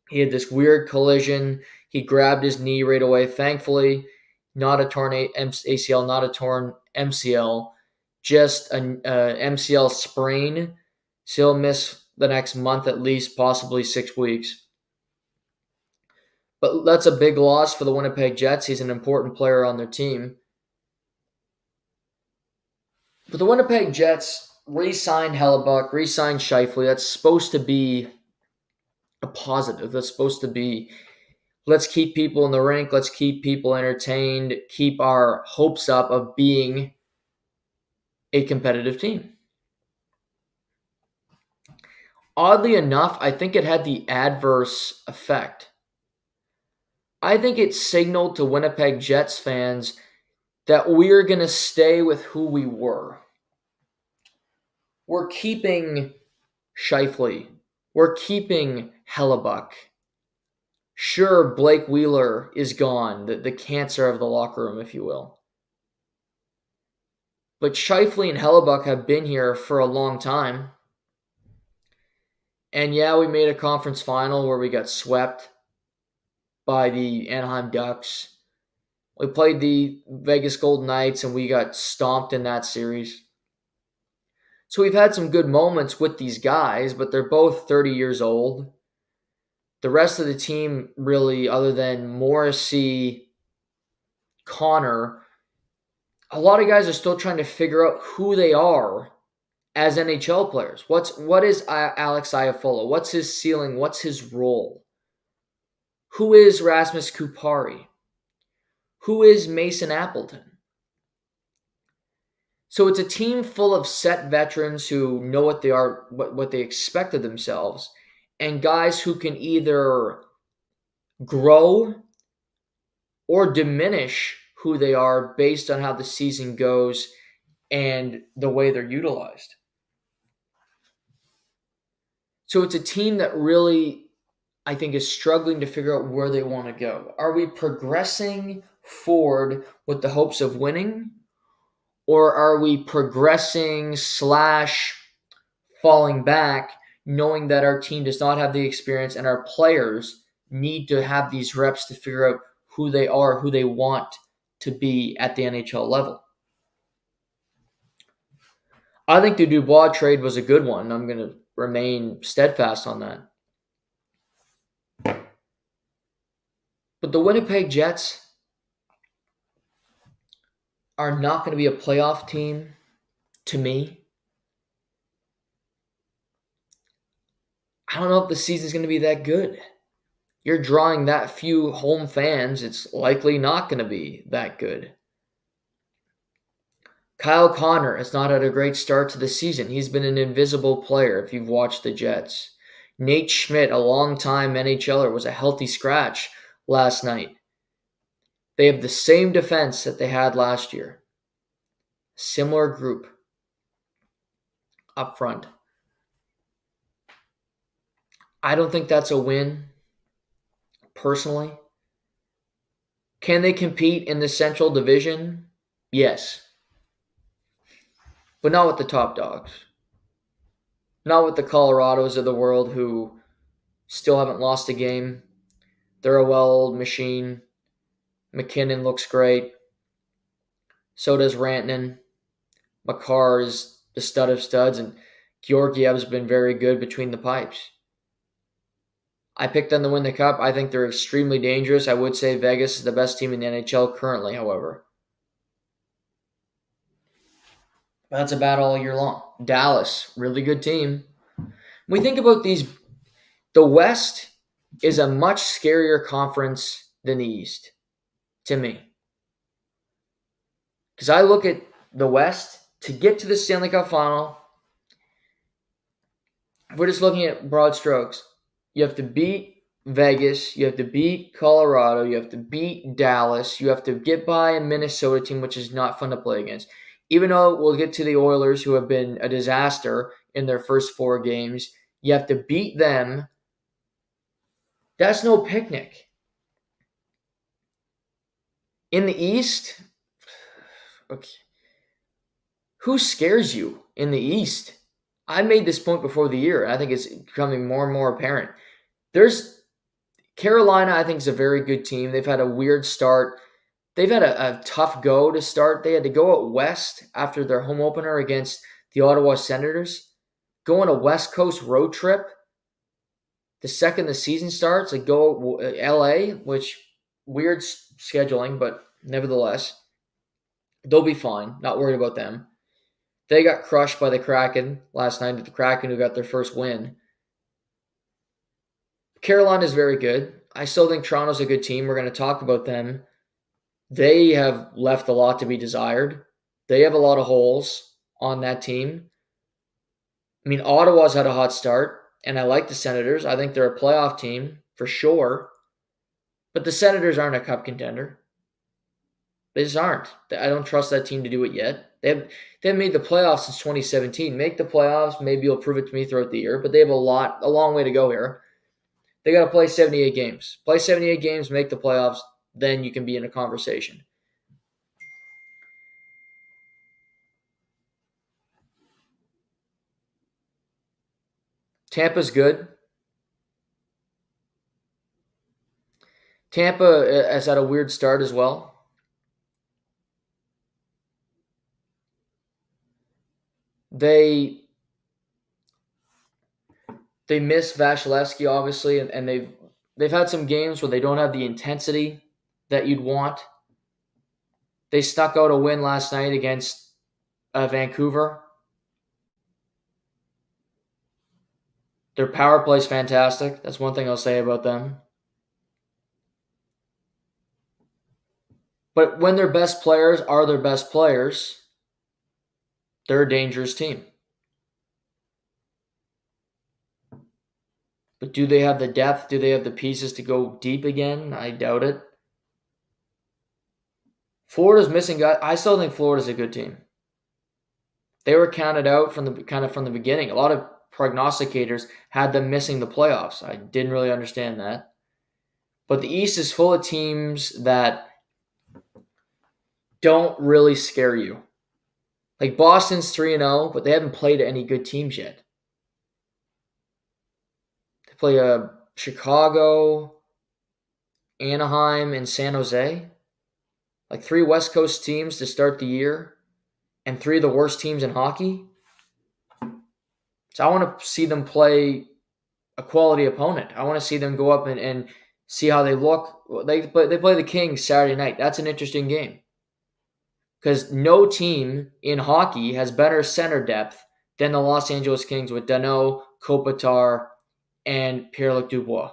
he had this weird collision. He grabbed his knee right away. Thankfully, not a torn ACL, not a torn MCL, just an MCL sprain. So he'll miss the next month at least, possibly 6 weeks. But that's a big loss for the Winnipeg Jets. He's an important player on their team. But the Winnipeg Jets re-signed Hellebuck, re-signed Scheifele. That's supposed to be a positive. That's supposed to be, let's keep people in the rink, let's keep people entertained, keep our hopes up of being a competitive team. Oddly enough, I think it had the adverse effect. I think it signaled to Winnipeg Jets fans that we're going to stay with who we were. We're keeping Scheifele. We're keeping Hellebuck. Sure, Blake Wheeler is gone, the cancer of the locker room, if you will. But Scheifele and Hellebuck have been here for a long time. And yeah, we made a conference final where we got swept by the Anaheim Ducks. We played the Vegas Golden Knights and we got stomped in that series. So we've had some good moments with these guys, but they're both 30 years old. The rest of the team, really, other than Morrissey, Connor, a lot of guys are still trying to figure out who they are as NHL players. What is Alex Iafallo? What's his ceiling? What's his role? Who is Rasmus Kupari? Who is Mason Appleton? So it's a team full of set veterans who know what they are, what they expect of themselves, and guys who can either grow or diminish who they are based on how the season goes and the way they're utilized. So it's a team that really, I think, is struggling to figure out where they want to go. Are we progressing forward with the hopes of winning? Or are we progressing / falling back, knowing that our team does not have the experience and our players need to have these reps to figure out who they are, who they want to be at the NHL level? I think the Dubois trade was a good one. I'm going to remain steadfast on that. But the Winnipeg Jets are not going to be a playoff team to me. I don't know if the season's going to be that good. You're drawing that few home fans, it's likely not going to be that good. Kyle Connor has not had a great start to the season. He's been an invisible player if you've watched the Jets. Nate Schmidt, a longtime NHLer, was a healthy scratch last night. They have the same defense that they had last year. Similar group up front. I don't think that's a win, personally. Can they compete in the Central Division? Yes. But not with the top dogs. Not with the Colorados of the world who still haven't lost a game. They're a well-oiled machine. McKinnon looks great. So does Rantanen. Makar is the stud of studs, and Georgiev's been very good between the pipes. I picked them to win the Cup. I think they're extremely dangerous. I would say Vegas is the best team in the NHL currently, however. That's about all year long. Dallas, really good team. When we think about the West is a much scarier conference than the East to me. Because I look at the West to get to the Stanley Cup final. We're just looking at broad strokes. You have to beat Vegas. You have to beat Colorado. You have to beat Dallas. You have to get by a Minnesota team, which is not fun to play against. Even though we'll get to the Oilers, who have been a disaster in their first 4 games, you have to beat them. That's no picnic. In the East, okay, who scares you in the East? I made this point before the year, and I think it's becoming more and more apparent. There's Carolina, I think, is a very good team. They've had a weird start. They've had a tough go to start. They had to go out west after their home opener against the Ottawa Senators. Go on a West Coast road trip the second the season starts. Like go LA, which weird scheduling, but nevertheless, they'll be fine. Not worried about them. They got crushed by the Kraken last night. The Kraken who got their first win. Carolina is very good. I still think Toronto's a good team. We're going to talk about them. They have left a lot to be desired. They have a lot of holes on that team. I mean, Ottawa's had a hot start, and I like the Senators. I think they're a playoff team for sure. But the Senators aren't a cup contender. They just aren't. I don't trust that team to do it yet. They haven't made the playoffs since 2017. Make the playoffs. Maybe you'll prove it to me throughout the year. But they have a long way to go here. They got to play 78 games. Play 78 games, make the playoffs. Then you can be in a conversation. Tampa's good. Tampa has had a weird start as well. They miss Vasilevsky, obviously, and they've had some games where they don't have the intensity that you'd want. They snuck out a win last night against Vancouver. Their power play is fantastic. That's one thing I'll say about them. But when their best players are their best players, they're a dangerous team. But do they have the depth? Do they have the pieces to go deep again? I doubt it. Florida's missing guys. I still think Florida's a good team. They were counted out from the beginning. A lot of prognosticators had them missing the playoffs. I didn't really understand that. But the East is full of teams that don't really scare you. Like Boston's 3-0, but they haven't played any good teams yet. They play Chicago, Anaheim, and San Jose. Like 3 West Coast teams to start the year, and 3 of the worst teams in hockey. So I want to see them play a quality opponent. I want to see them go up and see how they look. They play the Kings Saturday night. That's an interesting game. Because no team in hockey has better center depth than the Los Angeles Kings with Danault, Kopitar, and Pierre-Luc Dubois.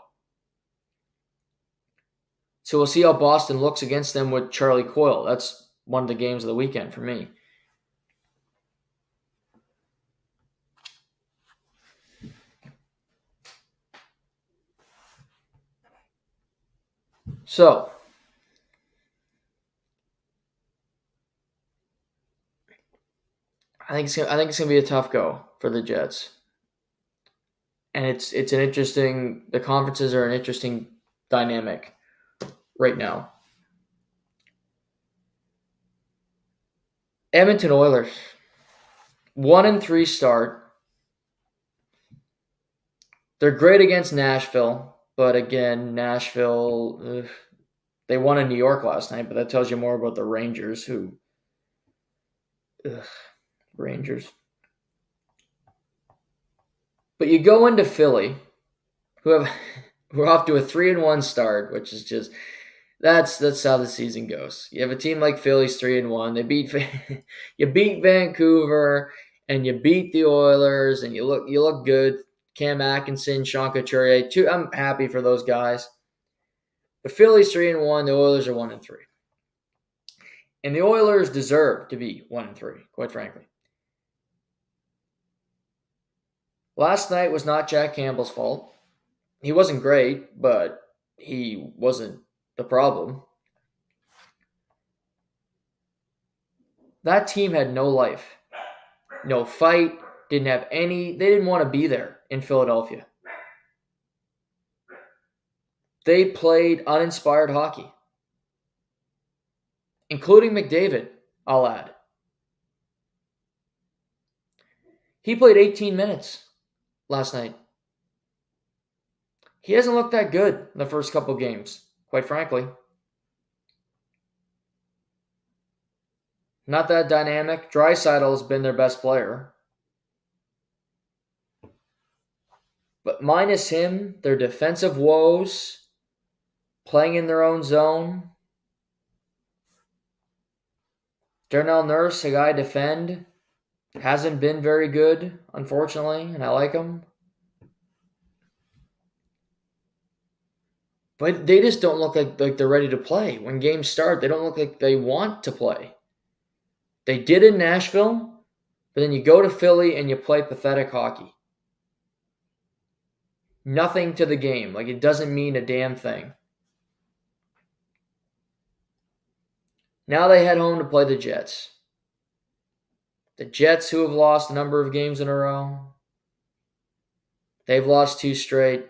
So we'll see how Boston looks against them with Charlie Coyle. That's one of the games of the weekend for me. So, I think it's gonna be a tough go for the Jets, and it's an interesting. The conferences are an interesting dynamic right now. Edmonton Oilers, 1-3 start. They're great against Nashville, but again, Nashville, they won in New York last night, but that tells you more about the Rangers, Rangers. But you go into Philly, who are off to a 3-1 start, which is just That's how the season goes. You have a team like Philly's 3-1. They beat you beat Vancouver and you beat the Oilers and you look good. Cam Atkinson, Sean Couturier. I'm happy for those guys. The Phillies 3-1. The Oilers are 1-3. And the Oilers deserve to be 1-3, quite frankly. Last night was not Jack Campbell's fault. He wasn't great, but he wasn't the problem. That team had no life, no fight, they didn't want to be there in Philadelphia. They played uninspired hockey, including McDavid, I'll add. He played 18 minutes last night. He hasn't looked that good in the first couple games, quite frankly. Not that dynamic. Draisaitl's been their best player. But minus him, their defensive woes, playing in their own zone. Darnell Nurse, a guy defend, hasn't been very good, unfortunately, and I like him. But they just don't look like they're ready to play. When games start, they don't look like they want to play. They did in Nashville, but then you go to Philly and you play pathetic hockey. Nothing to the game. Like, it doesn't mean a damn thing. Now they head home to play the Jets. The Jets, who have lost a number of games in a row. They've lost 2 straight.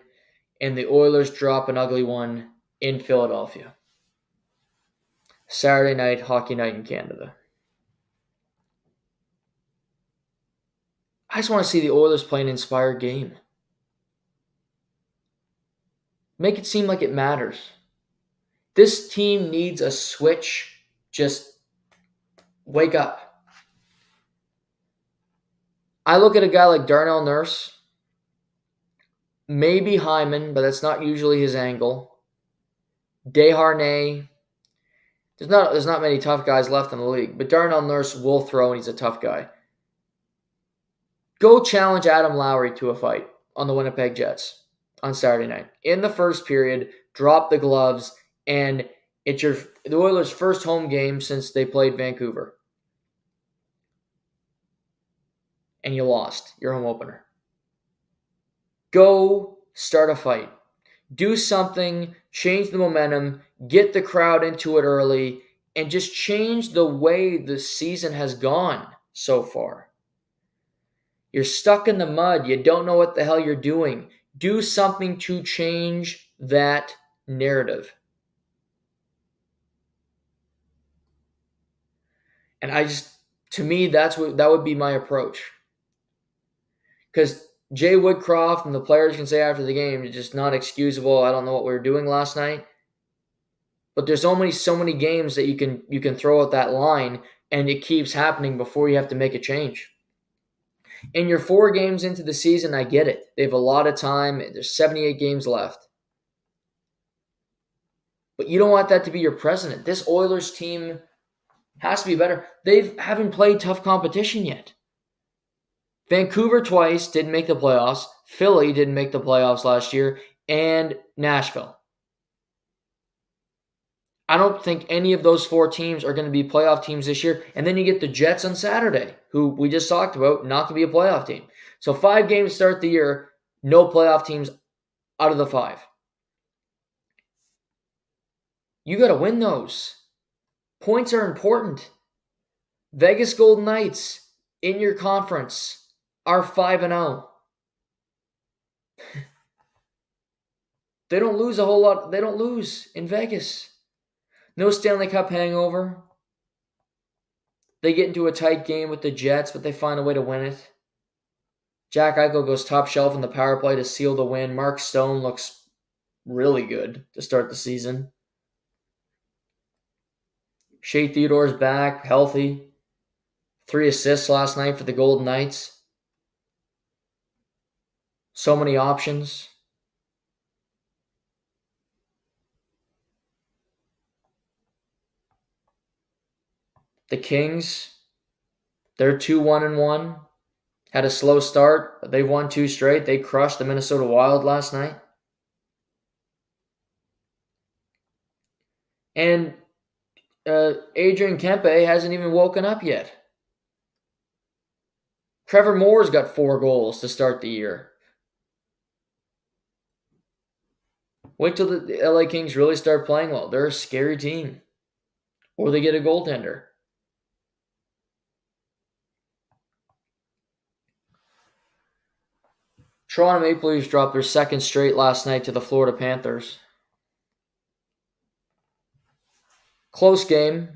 And the Oilers drop an ugly one in Philadelphia. Saturday night, hockey night in Canada. I just want to see the Oilers play an inspired game. Make it seem like it matters. This team needs a switch. Just wake up. I look at a guy like Darnell Nurse, maybe Hyman, but that's not usually his angle. Desharnais. There's not many tough guys left in the league, but Darnell Nurse will throw and he's a tough guy. Go challenge Adam Lowry to a fight on the Winnipeg Jets on Saturday night. In the first period, drop the gloves, and it's the Oilers' first home game since they played Vancouver. And you lost your home opener. Go start a fight. Do something, change the momentum, get the crowd into it early, and just change the way the season has gone so far. You're stuck in the mud. You don't know what the hell you're doing. Do something to change that narrative. And to me, that would be my approach. Because Jay Woodcroft and the players can say after the game, it's just not excusable. I don't know what we were doing last night. But there's only so many games that you can throw out that line, and it keeps happening before you have to make a change. And you're 4 games into the season, I get it. They have a lot of time. There's 78 games left. But you don't want that to be your precedent. This Oilers team has to be better. They haven't played tough competition yet. Vancouver twice didn't make the playoffs. Philly didn't make the playoffs last year. And Nashville. I don't think any of those 4 teams are going to be playoff teams this year. And then you get the Jets on Saturday, who we just talked about, not going to be a playoff team. So 5 games to start the year, no playoff teams out of the 5. You got to win those. Points are important. Vegas Golden Knights in your conference are 5-0. They don't lose a whole lot. They don't lose in Vegas. No Stanley Cup hangover. They get into a tight game with the Jets, but they find a way to win it. Jack Eichel goes top shelf in the power play to seal the win. Mark Stone looks really good to start the season. Shea Theodore's back, healthy. 3 assists last night for the Golden Knights. So many options. The Kings, they're 2-1-1. Had a slow start. They won 2 straight. They crushed the Minnesota Wild last night. And Adrian Kempe hasn't even woken up yet. Trevor Moore's got 4 goals to start the year. Wait till the LA Kings really start playing well. They're a scary team. Or they get a goaltender. Toronto Maple Leafs dropped their second straight last night to the Florida Panthers. Close game.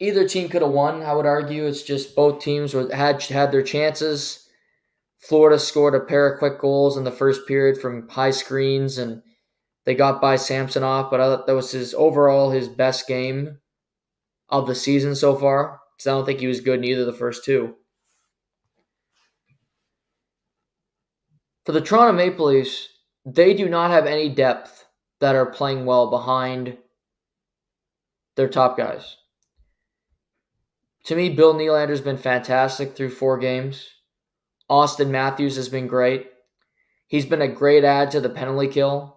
Either team could have won, I would argue. It's just both teams had their chances. Florida scored a pair of quick goals in the first period from high screens, and they got by Samsonov, but I thought that was his best game of the season so far, because I don't think he was good in either of the first two. For the Toronto Maple Leafs, they do not have any depth that are playing well behind their top guys. To me, Bill Nylander's been fantastic through 4 games. Austin Matthews has been great. He's been a great add to the penalty kill.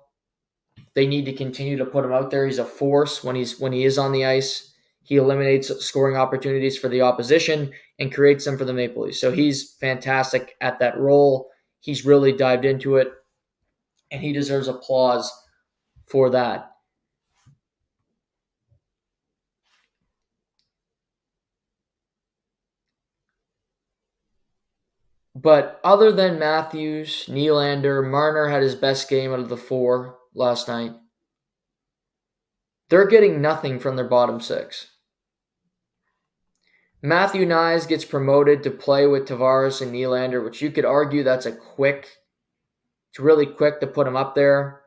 They need to continue to put him out there. He's a force when he is on the ice. He eliminates scoring opportunities for the opposition and creates them for the Maple Leafs. So he's fantastic at that role. He's really dived into it, and he deserves applause for that. But other than Matthews, Nylander, Marner had his best game out of the 4 last night. They're getting nothing from their bottom 6. Matthew Knies gets promoted to play with Tavares and Nylander, which you could argue it's really quick to put him up there.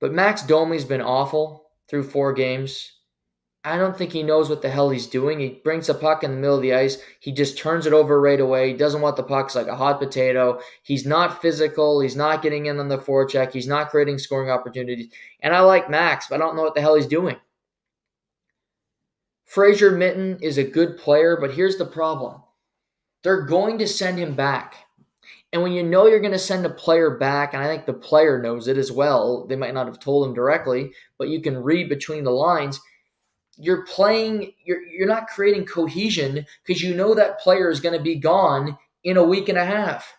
But Max Domi's been awful through 4 games. I don't think he knows what the hell he's doing. He brings a puck in the middle of the ice. He just turns it over right away. He doesn't want the pucks like a hot potato. He's not physical. He's not getting in on the forecheck. He's not creating scoring opportunities. And I like Max, but I don't know what the hell he's doing. Fraser Minten is a good player, but here's the problem. They're going to send him back. And when you know you're going to send a player back, and I think the player knows it as well, they might not have told him directly, but you can read between the lines, you're not creating cohesion because you know that player is going to be gone in a week and a half.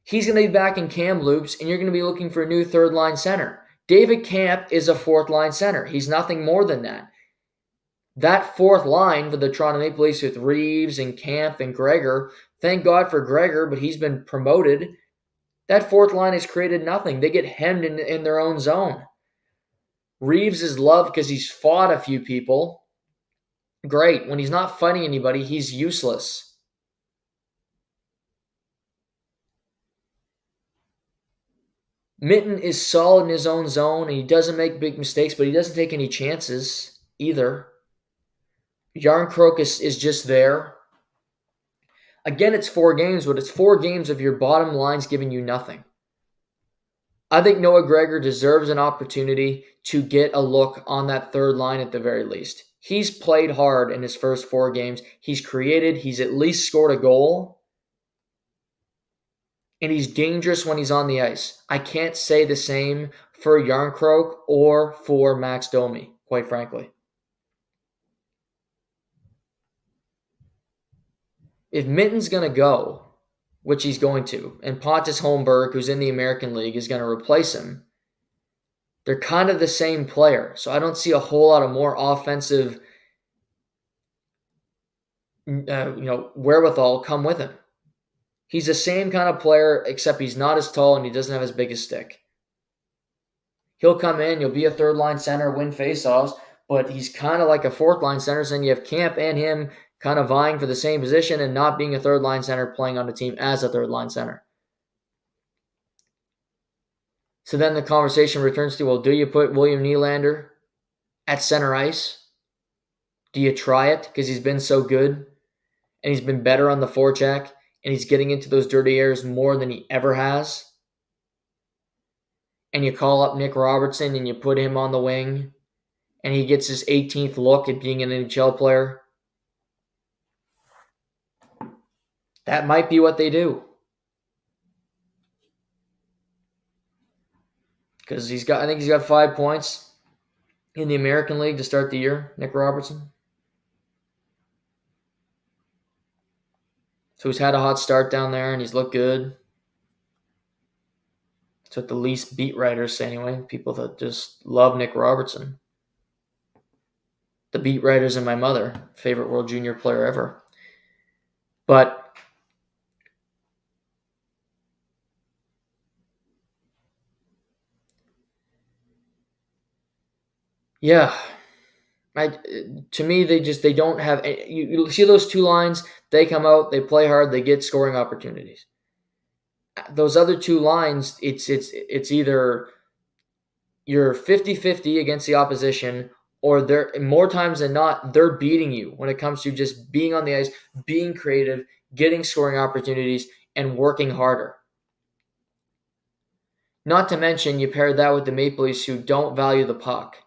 He's going to be back in Kamloops, and you're going to be looking for a new third-line center. David Kampf is a fourth-line center. He's nothing more than that. That fourth line for the Toronto Maple Leafs with Reeves and Kampf and Gregor, thank God for Gregor, but he's been promoted. That fourth line has created nothing. They get hemmed in their own zone. Reeves is loved because he's fought a few people. Great. When he's not fighting anybody, he's useless. Minten is solid in his own zone, and he doesn't make big mistakes, but he doesn't take any chances either. Yarncroke is just there. Again, it's 4 games, but it's 4 games of your bottom lines giving you nothing. I think Noah Gregor deserves an opportunity to get a look on that third line at the very least. He's played hard in his first 4 games. He's created. He's at least scored a goal. And he's dangerous when he's on the ice. I can't say the same for Yarncroke or for Max Domi, quite frankly. If Minten's going to go, which he's going to, and Pontus Holmberg, who's in the American League, is going to replace him, they're kind of the same player. So I don't see a whole lot of more offensive wherewithal come with him. He's the same kind of player, except he's not as tall and he doesn't have as big a stick. He'll come in, you'll be a third-line center, win faceoffs, but he's kind of like a fourth-line center, so then you have Kampf and him kind of vying for the same position and not being a third-line center, playing on the team as a third-line center. So then the conversation returns to, well, do you put William Nylander at center ice? Do you try it because he's been so good and he's been better on the forecheck and he's getting into those dirty areas more than he ever has? and you call up Nick Robertson and you put him on the wing and he gets his 18th look at being an NHL player, that might be what they do. Because I think he's got 5 points in the American League to start the year, Nick Robertson. So he's had a hot start down there and he's looked good. That's what the least beat writers say anyway. People that just love Nick Robertson. The beat writers and my mother, favorite World Junior player ever. But yeah, to me they don't have. You see those two lines? They come out, they play hard, they get scoring opportunities. Those other two lines, it's either you're 50-50 against the opposition, or they're more times than not they're beating you when it comes to just being on the ice, being creative, getting scoring opportunities, and working harder. Not to mention you pair that with the Maple Leafs who don't value the puck.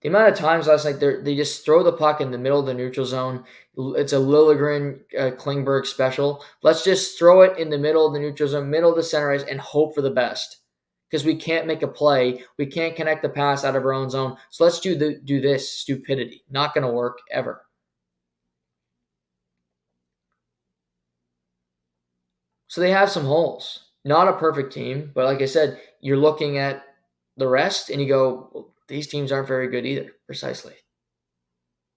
The amount of times last night they just throw the puck in the middle of the neutral zone. It's a Liljegren Klingberg special. Let's just throw it in the middle of the neutral zone, middle of the center ice, and hope for the best. Because we can't make a play. We can't connect the pass out of our own zone. So let's do this stupidity. Not going to work ever. So they have some holes. Not a perfect team, but like I said, you're looking at the rest and you go, well, these teams aren't very good either, precisely.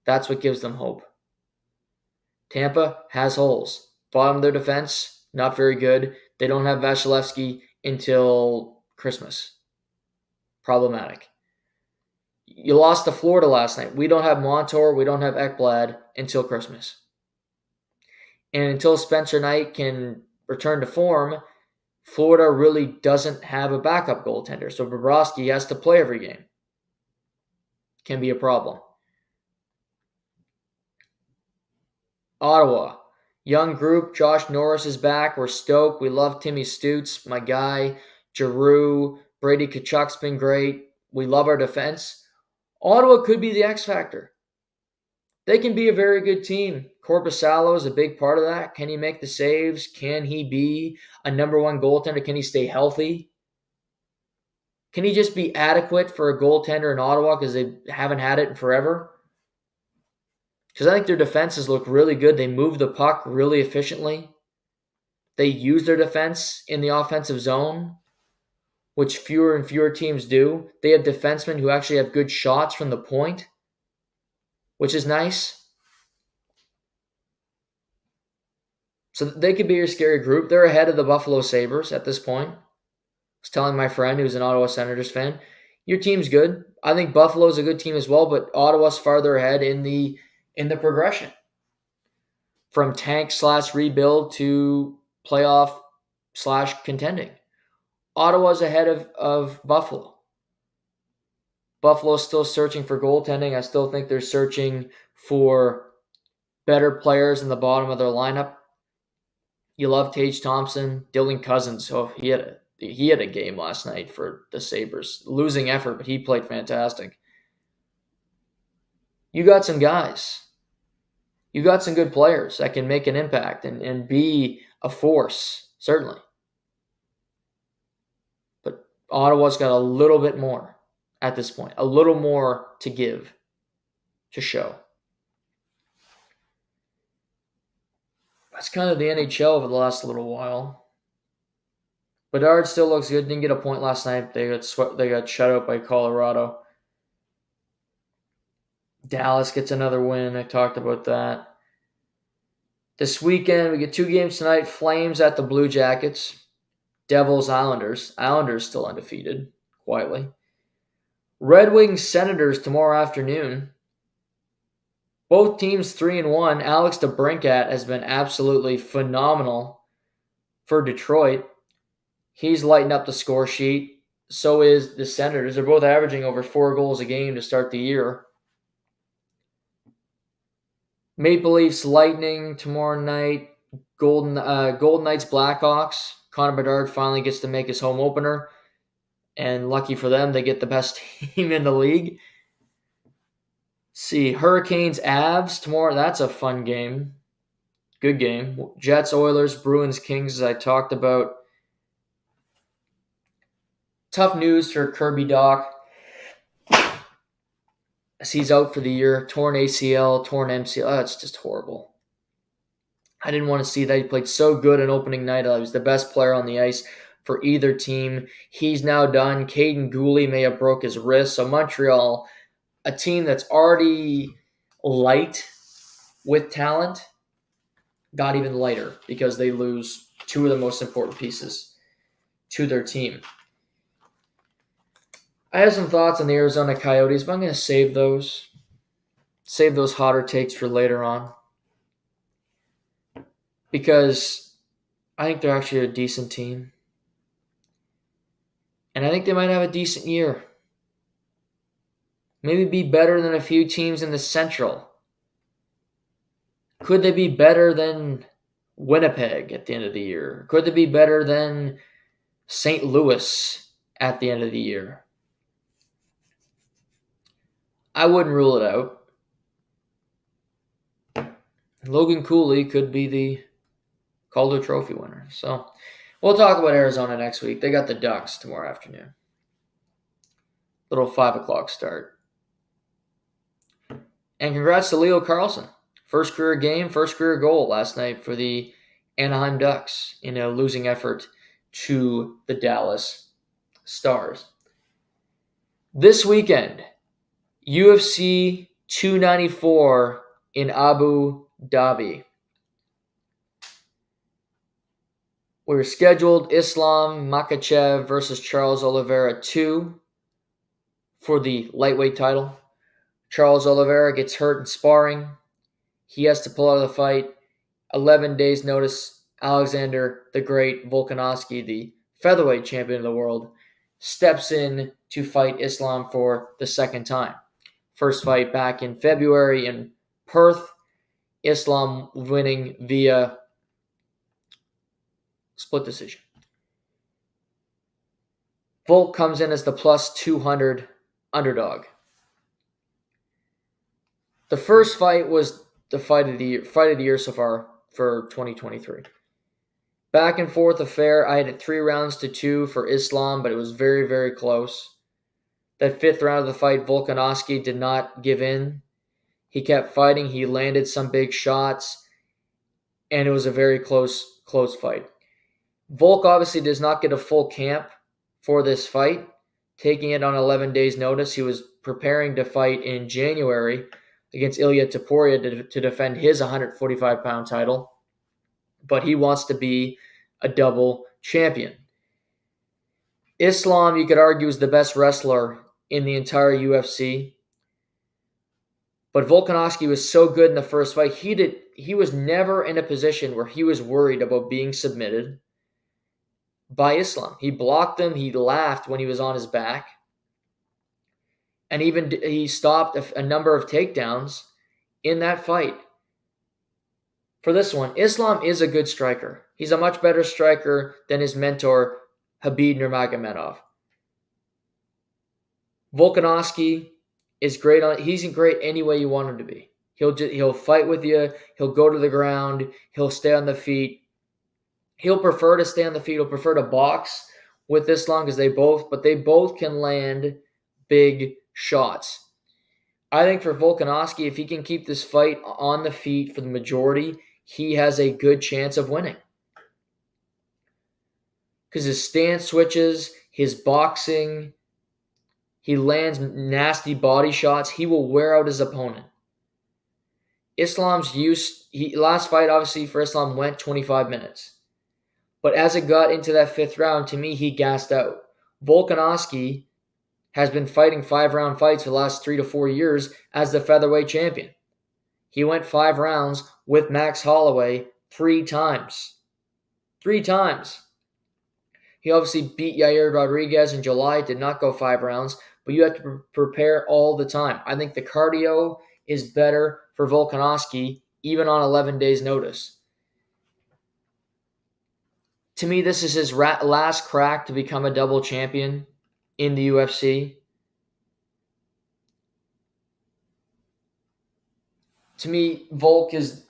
That's what gives them hope. Tampa has holes. Bottom of their defense, not very good. They don't have Vasilevsky until Christmas. Problematic. You lost to Florida last night. We don't have Montour. We don't have Ekblad until Christmas. And until Spencer Knight can return to form, Florida really doesn't have a backup goaltender. So Bobrovsky has to play every game. Can be a problem. Ottawa, young group. Josh Norris is back. We're stoked. We love Timmy Stutz, my guy. Giroux, Brady Tkachuk's been great. We love our defense. Ottawa could be the X factor. They can be a very good team. Korpisalo is a big part of that. Can he make the saves? Can he be a number one goaltender? Can he stay healthy? Can he just be adequate for a goaltender in Ottawa because they haven't had it in forever? Because I think their defenses look really good. They move the puck really efficiently. They use their defense in the offensive zone, which fewer and fewer teams do. They have defensemen who actually have good shots from the point, which is nice. So they could be your scary group. They're ahead of the Buffalo Sabres at this point. I was telling my friend who's an Ottawa Senators fan, your team's good. I think Buffalo's a good team as well, but Ottawa's farther ahead in the progression. From tank/rebuild to playoff/contending. Ottawa's ahead of Buffalo. Buffalo's still searching for goaltending. I still think they're searching for better players in the bottom of their lineup. You love Tage Thompson, Dylan Cousins. So he had a game last night for the Sabres. Losing effort, but he played fantastic. You got some guys. You got some good players that can make an impact and be a force, certainly. But Ottawa's got a little bit more at this point, a little more to give, to show. That's kind of the NHL over the last little while. Bedard still looks good. Didn't get a point last night. They got shut out by Colorado. Dallas gets another win. I talked about that. This weekend, we get 2 games tonight. Flames at the Blue Jackets. Devils, Islanders. Islanders still undefeated, quietly. Red Wings, Senators tomorrow afternoon. Both teams 3-1. Alex DeBrincat has been absolutely phenomenal for Detroit. He's lighting up the score sheet. So is the Senators. They're both averaging over 4 goals a game to start the year. Maple Leafs, Lightning tomorrow night. Golden Knights, Blackhawks. Connor Bedard finally gets to make his home opener. And lucky for them, they get the best team in the league. See, Hurricanes, Avs tomorrow. That's a fun game. Good game. Jets, Oilers, Bruins, Kings, as I talked about. Tough news for Kirby Dach, as he's out for the year. Torn ACL, torn MCL. Oh, it's just horrible. I didn't want to see that. He played so good on opening night. He was the best player on the ice for either team. He's now done. Caden Gooley may have broke his wrist. So Montreal, a team that's already light with talent, got even lighter because they lose two of the most important pieces to their team. I have some thoughts on the Arizona Coyotes, but I'm going to save those. Save those hotter takes for later on. Because I think they're actually a decent team. And I think they might have a decent year. Maybe be better than a few teams in the Central. Could they be better than Winnipeg at the end of the year? Could they be better than St. Louis at the end of the year? I wouldn't rule it out. Logan Cooley could be the Calder Trophy winner. So we'll talk about Arizona next week. They got the Ducks tomorrow afternoon. Little 5 o'clock start. And congrats to Leo Carlsson. First career game, first career goal last night for the Anaheim Ducks in a losing effort to the Dallas Stars. This weekend, UFC 294 in Abu Dhabi. We're scheduled Islam Makhachev versus Charles Oliveira 2 for the lightweight title. Charles Oliveira gets hurt in sparring. He has to pull out of the fight. 11 days notice, Alexander the Great Volkanovski, the featherweight champion of the world, steps in to fight Islam for the second time. First fight back in February in Perth. Islam winning via split decision. Volk comes in as the plus 200 underdog. The first fight was the fight of the year so far for 2023. Back and forth affair. I had it 3 rounds to 2 for Islam, but it was very, very close. That 5th round of the fight, Volkanovski did not give in. He kept fighting. He landed some big shots, and it was a very close fight. Volk obviously does not get a full camp for this fight, taking it on 11 days' notice. He was preparing to fight in January against Ilya Topuria to defend his 145-pound title, but he wants to be a double champion. Islam, you could argue, is the best wrestler in the entire UFC, but Volkanovski was so good in the first fight. He was never in a position where he was worried about being submitted by Islam. He blocked him. He laughed when he was on his back. And even he stopped a number of takedowns in that fight. For this one, Islam is a good striker. He's a much better striker than his mentor, Khabib Nurmagomedov. Volkanovski is great. He's great any way you want him to be. He'll fight with you. He'll go to the ground. He'll stay on the feet. He'll prefer to stay on the feet. He'll prefer to box with Islam because they both can land big shots. I think for Volkanovski, if he can keep this fight on the feet for the majority, he has a good chance of winning. Because his stance switches, his boxing, he lands nasty body shots. He will wear out his opponent. Last fight, obviously, for Islam went 25 minutes. But as it got into that 5th round, to me, he gassed out. Volkanovski has been fighting 5-round fights for the last 3 to 4 years as the featherweight champion. He went 5 rounds with Max Holloway 3 times. 3 times. He obviously beat Yair Rodriguez in July, did not go 5 rounds, but you have to prepare all the time. I think the cardio is better for Volkanovski, even on 11 days' notice. To me, this is his last crack to become a double champion. in the UFC. To me, Volk is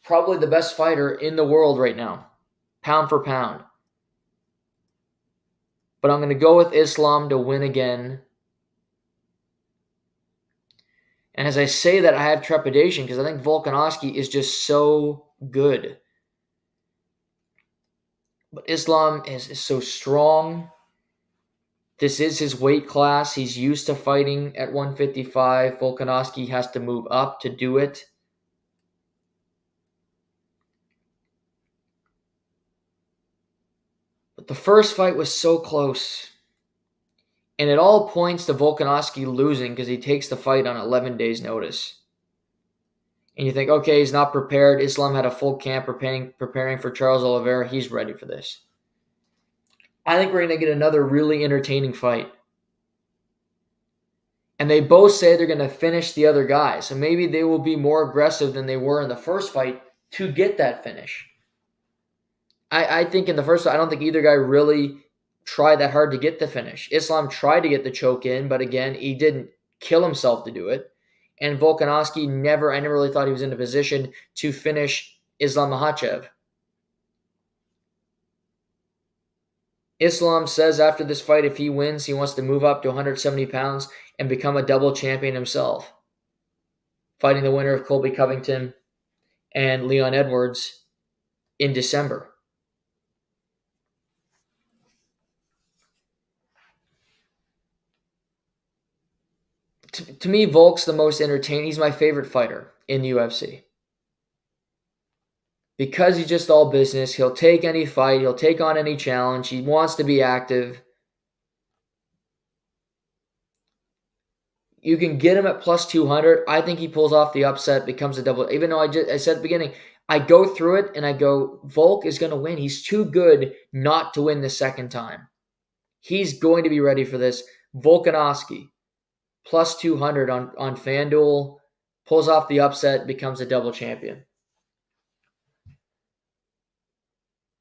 probably the best fighter in the world right now, pound for pound. But I'm going to go with Islam to win again. And as I say that, I have trepidation because I think Volkanovski is just so good. But Islam is so strong. This is his weight class. He's used to fighting at 155. Volkanovski has to move up to do it. But the first fight was so close. And it all points to Volkanovski losing because he takes the fight on 11 days' notice. And you think, okay, he's not prepared. Islam had a full camp preparing for Charles Oliveira. He's ready for this. I think we're going to get another really entertaining fight. And they both say they're going to finish the other guy. So maybe they will be more aggressive than they were in the first fight to get that finish. I think in the first fight, I don't think either guy really tried that hard to get the finish. Islam tried to get the choke in, but again, he didn't kill himself to do it. And Volkanovski I never really thought he was in a position to finish Islam Makhachev. Islam says after this fight, if he wins, he wants to move up to 170 pounds and become a double champion himself, fighting the winner of Colby Covington and Leon Edwards in December. To me, Volk's the most entertaining. He's my favorite fighter in the UFC. Because he's just all business, he'll take any fight, he'll take on any challenge, he wants to be active. You can get him at plus 200. I think he pulls off the upset, becomes a double. Even though I said at the beginning, I go through it and I go, Volk is going to win. He's too good not to win the second time. He's going to be ready for this. Volkanovski, plus 200 on FanDuel, pulls off the upset, becomes a double champion.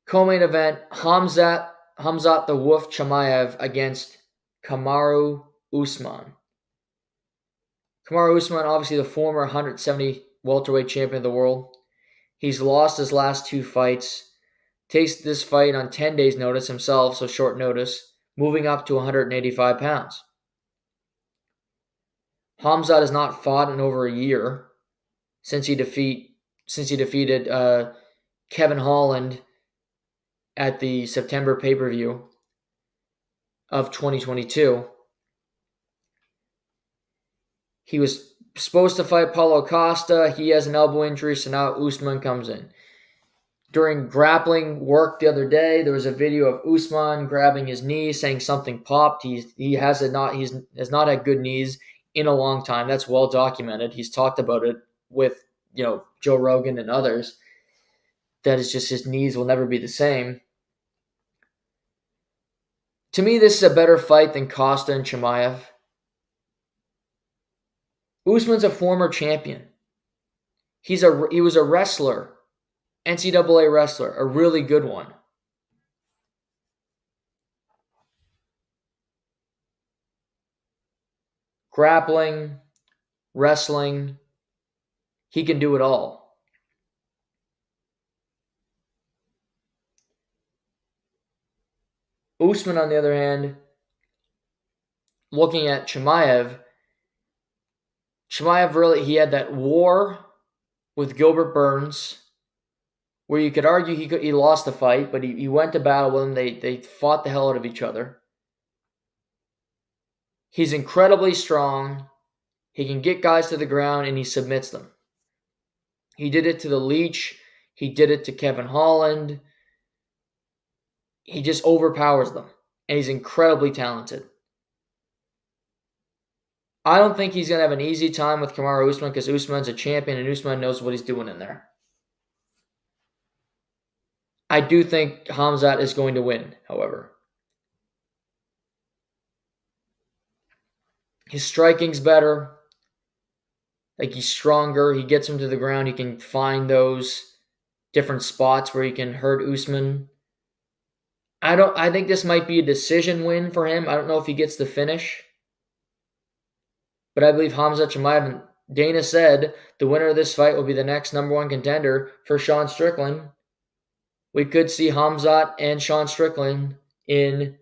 Co-main event, Hamzat the Wolf Chimaev against Kamaru Usman. Kamaru Usman, obviously the former 170 welterweight champion of the world. He's lost his last two fights. Takes this fight on 10 days' notice himself, so short notice, moving up to 185 pounds. Hamzat has not fought in over a year since he defeated Kevin Holland at the September pay-per-view of 2022. He was supposed to fight Paulo Costa. He has an elbow injury, so now Usman comes in. During grappling work the other day, there was a video of Usman grabbing his knee, saying something popped. He has not had good knees in a long time. That's well documented. He's talked about it with Joe Rogan and others. That is just his knees will never be the same. To me, this is a better fight than Costa and Chimaev. Usman's a former champion. He was a wrestler, NCAA wrestler, a really good one. Grappling, wrestling, he can do it all. Usman, on the other hand, looking at Chimaev really, he had that war with Gilbert Burns, where you could argue he lost the fight, but he went to battle with him. They fought the hell out of each other. He's incredibly strong. He can get guys to the ground, and he submits them. He did it to the Leech. He did it to Kevin Holland. He just overpowers them, and he's incredibly talented. I don't think he's going to have an easy time with Kamaru Usman because Usman's a champion, and Usman knows what he's doing in there. I do think Hamzat is going to win, however. His striking's better. Like, he's stronger. He gets him to the ground. He can find those different spots where he can hurt Usman. I think this might be a decision win for him. I don't know if he gets the finish, but I believe Khamzat Chimaev, and Dana said the winner of this fight will be the next number one contender for Sean Strickland. We could see Khamzat and Sean Strickland in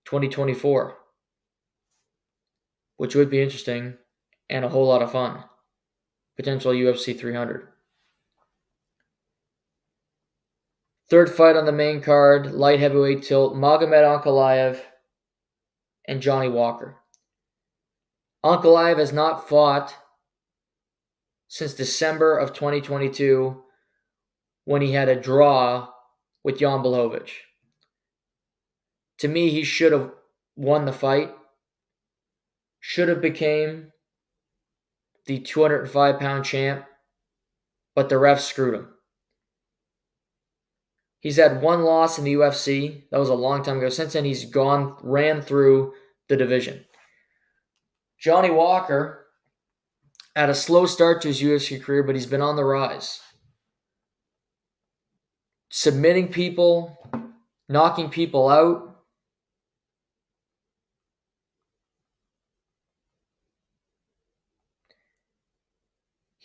2024, which would be interesting and a whole lot of fun. Potential UFC 300. Third fight on the main card, light heavyweight tilt, Magomed Ankalaev and Johnny Walker. Ankalaev has not fought since December of 2022 when he had a draw with Jan Blachowicz. To me, he should have won the fight, should have became the 205-pound champ, but the refs screwed him. He's had one loss in the UFC. That was a long time ago. Since then, he's ran through the division. Johnny Walker had a slow start to his UFC career, but he's been on the rise. Submitting people, knocking people out.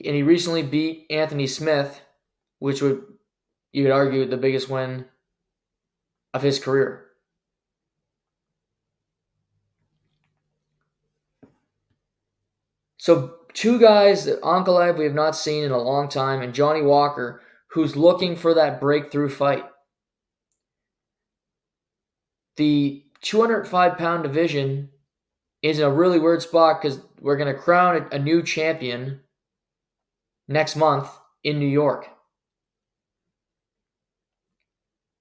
And he recently beat Anthony Smith, which you could argue the biggest win of his career. So two guys that Ankalaev we have not seen in a long time, and Johnny Walker, who's looking for that breakthrough fight. The 205-pound division is in a really weird spot because we're going to crown a new champion next month in New York.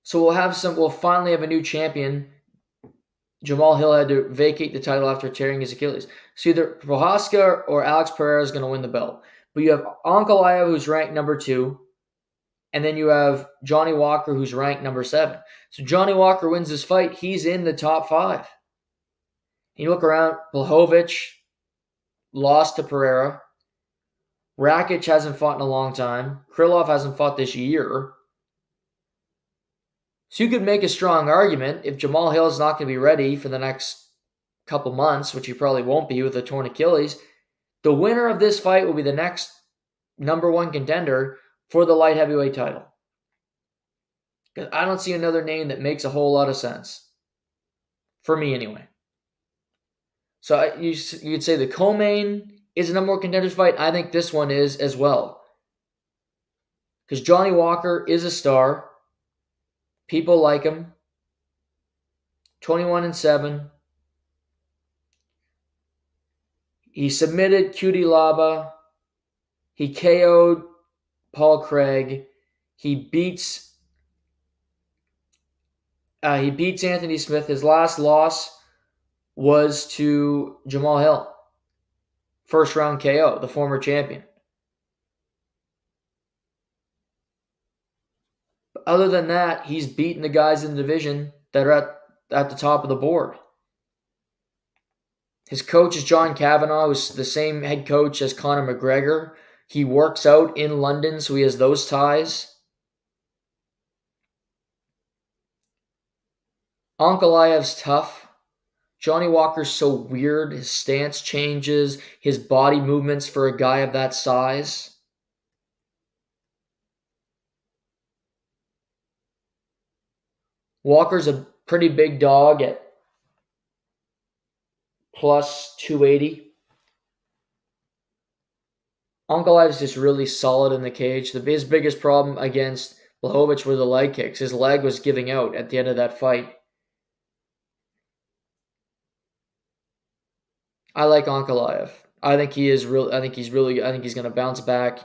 So we'll finally have a new champion. Jamal Hill had to vacate the title after tearing his Achilles. So either Prohaska or Alex Pereira is going to win the belt. But you have Ankalaev, who's ranked number 2, and then you have Johnny Walker, who's ranked number 7. So Johnny Walker wins this fight, he's in the top 5. And you look around, Blachowicz lost to Pereira. Rakic hasn't fought in a long time. Krylov hasn't fought this year. So you could make a strong argument if Jamal Hill is not going to be ready for the next couple months, which he probably won't be with a torn Achilles, the winner of this fight will be the next number 1 contender for the light heavyweight title. Because I don't see another name that makes a whole lot of sense. For me, anyway. So you'd say the co-main is a number 1 contenders fight. I think this one is as well. Because Johnny Walker is a star. People like him. 21-7. He submitted Cutie Laba. He KO'd Paul Craig. He beats Anthony Smith. His last loss was to Jamal Hill. First round KO, the former champion. But other than that, he's beaten the guys in the division that are at the top of the board. His coach is John Kavanagh, who's the same head coach as Conor McGregor. He works out in London, so he has those ties. Ankalaev's tough. Johnny Walker's so weird. His stance changes. His body movements for a guy of that size. Walker's a pretty big dog at plus 280. Ankalaev's just really solid in the cage. His biggest problem against Blachowicz were the leg kicks. His leg was giving out at the end of that fight. I like Ankalaev. I think he's going to bounce back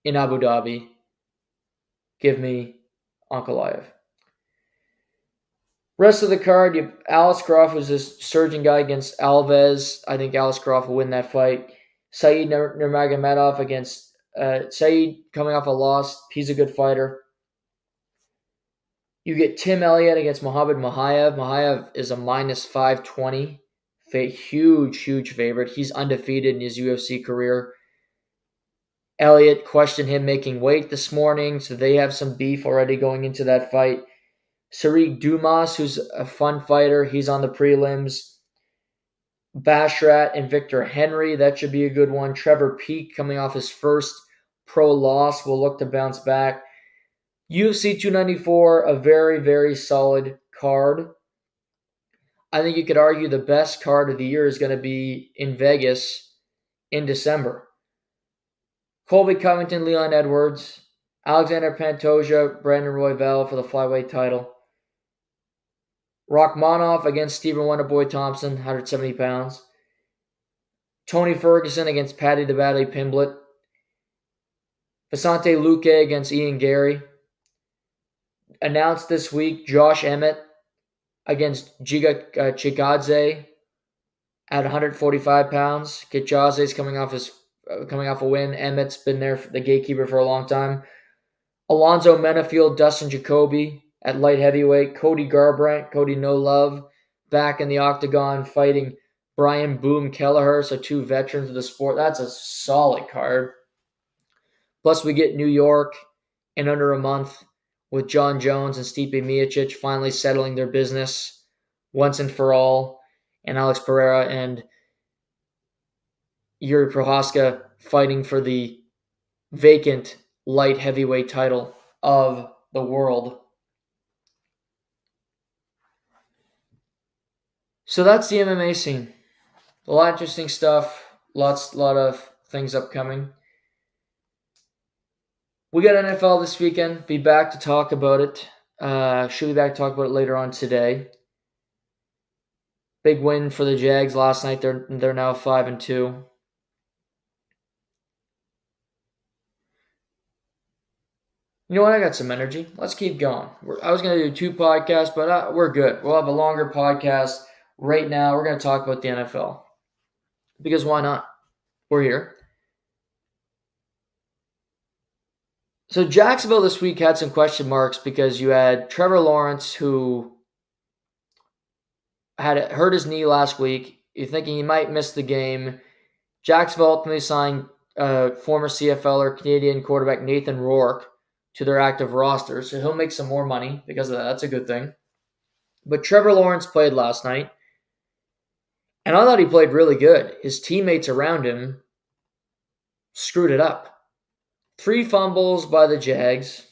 in Abu Dhabi. Give me Ankalaev. Rest of the card, Alice Croft was this surging guy against Alves. I think Alice Croft will win that fight. Saeed Nurmagomedov against Saeed coming off a loss. He's a good fighter. You get Tim Elliott against Muhammad Mokaev. Mokaev is a minus 520. Huge favorite. He's undefeated in his UFC career. Elliott questioned him making weight this morning, so they have some beef already going into that fight. Sariq Dumas, who's a fun fighter, he's on the prelims. Bashrat and Victor Henry, that should be a good one. Trevor Peek coming off his first pro loss will look to bounce back. UFC 294, a very, very solid card. I think you could argue the best card of the year is going to be in Vegas in December. Colby Covington, Leon Edwards, Alexander Pantoja, Brandon Royval for the flyweight title. Rachmanov against Stephen Wonderboy Thompson, 170 pounds. Tony Ferguson against Paddy the Badly Pimblett. Vicente Luque against Ian Gary. Announced this week, Josh Emmett against Giga Chikadze at 145 pounds. Chikadze's coming off a win. Emmett's been there, the gatekeeper, for a long time. Alonzo Menafield, Dustin Jacoby at light heavyweight. Cody Garbrandt, Cody No Love, back in the octagon fighting Brian Boom Kelleher, so two veterans of the sport. That's a solid card. Plus, we get New York in under a month with John Jones and Stipe Miocic finally settling their business once and for all, and Alex Pereira and Yuri Prohaska fighting for the vacant light heavyweight title of the world. So that's the MMA scene. A lot of interesting stuff. Lot of things upcoming. We got NFL this weekend. Be back to talk about it. Should be back to talk about it later on today. Big win for the Jags last night. They're now 5-2. You know what? I got some energy. Let's keep going. I was going to do 2 podcasts, but we're good. We'll have a longer podcast. Right now, we're going to talk about the NFL. Because why not? We're here. So Jacksonville this week had some question marks because you had Trevor Lawrence, who had hurt his knee last week. You're thinking he might miss the game. Jacksonville ultimately signed former CFLer Canadian quarterback Nathan Rourke to their active roster, so he'll make some more money because of that. That's a good thing. But Trevor Lawrence played last night, and I thought he played really good. His teammates around him screwed it up. 3 fumbles by the Jags,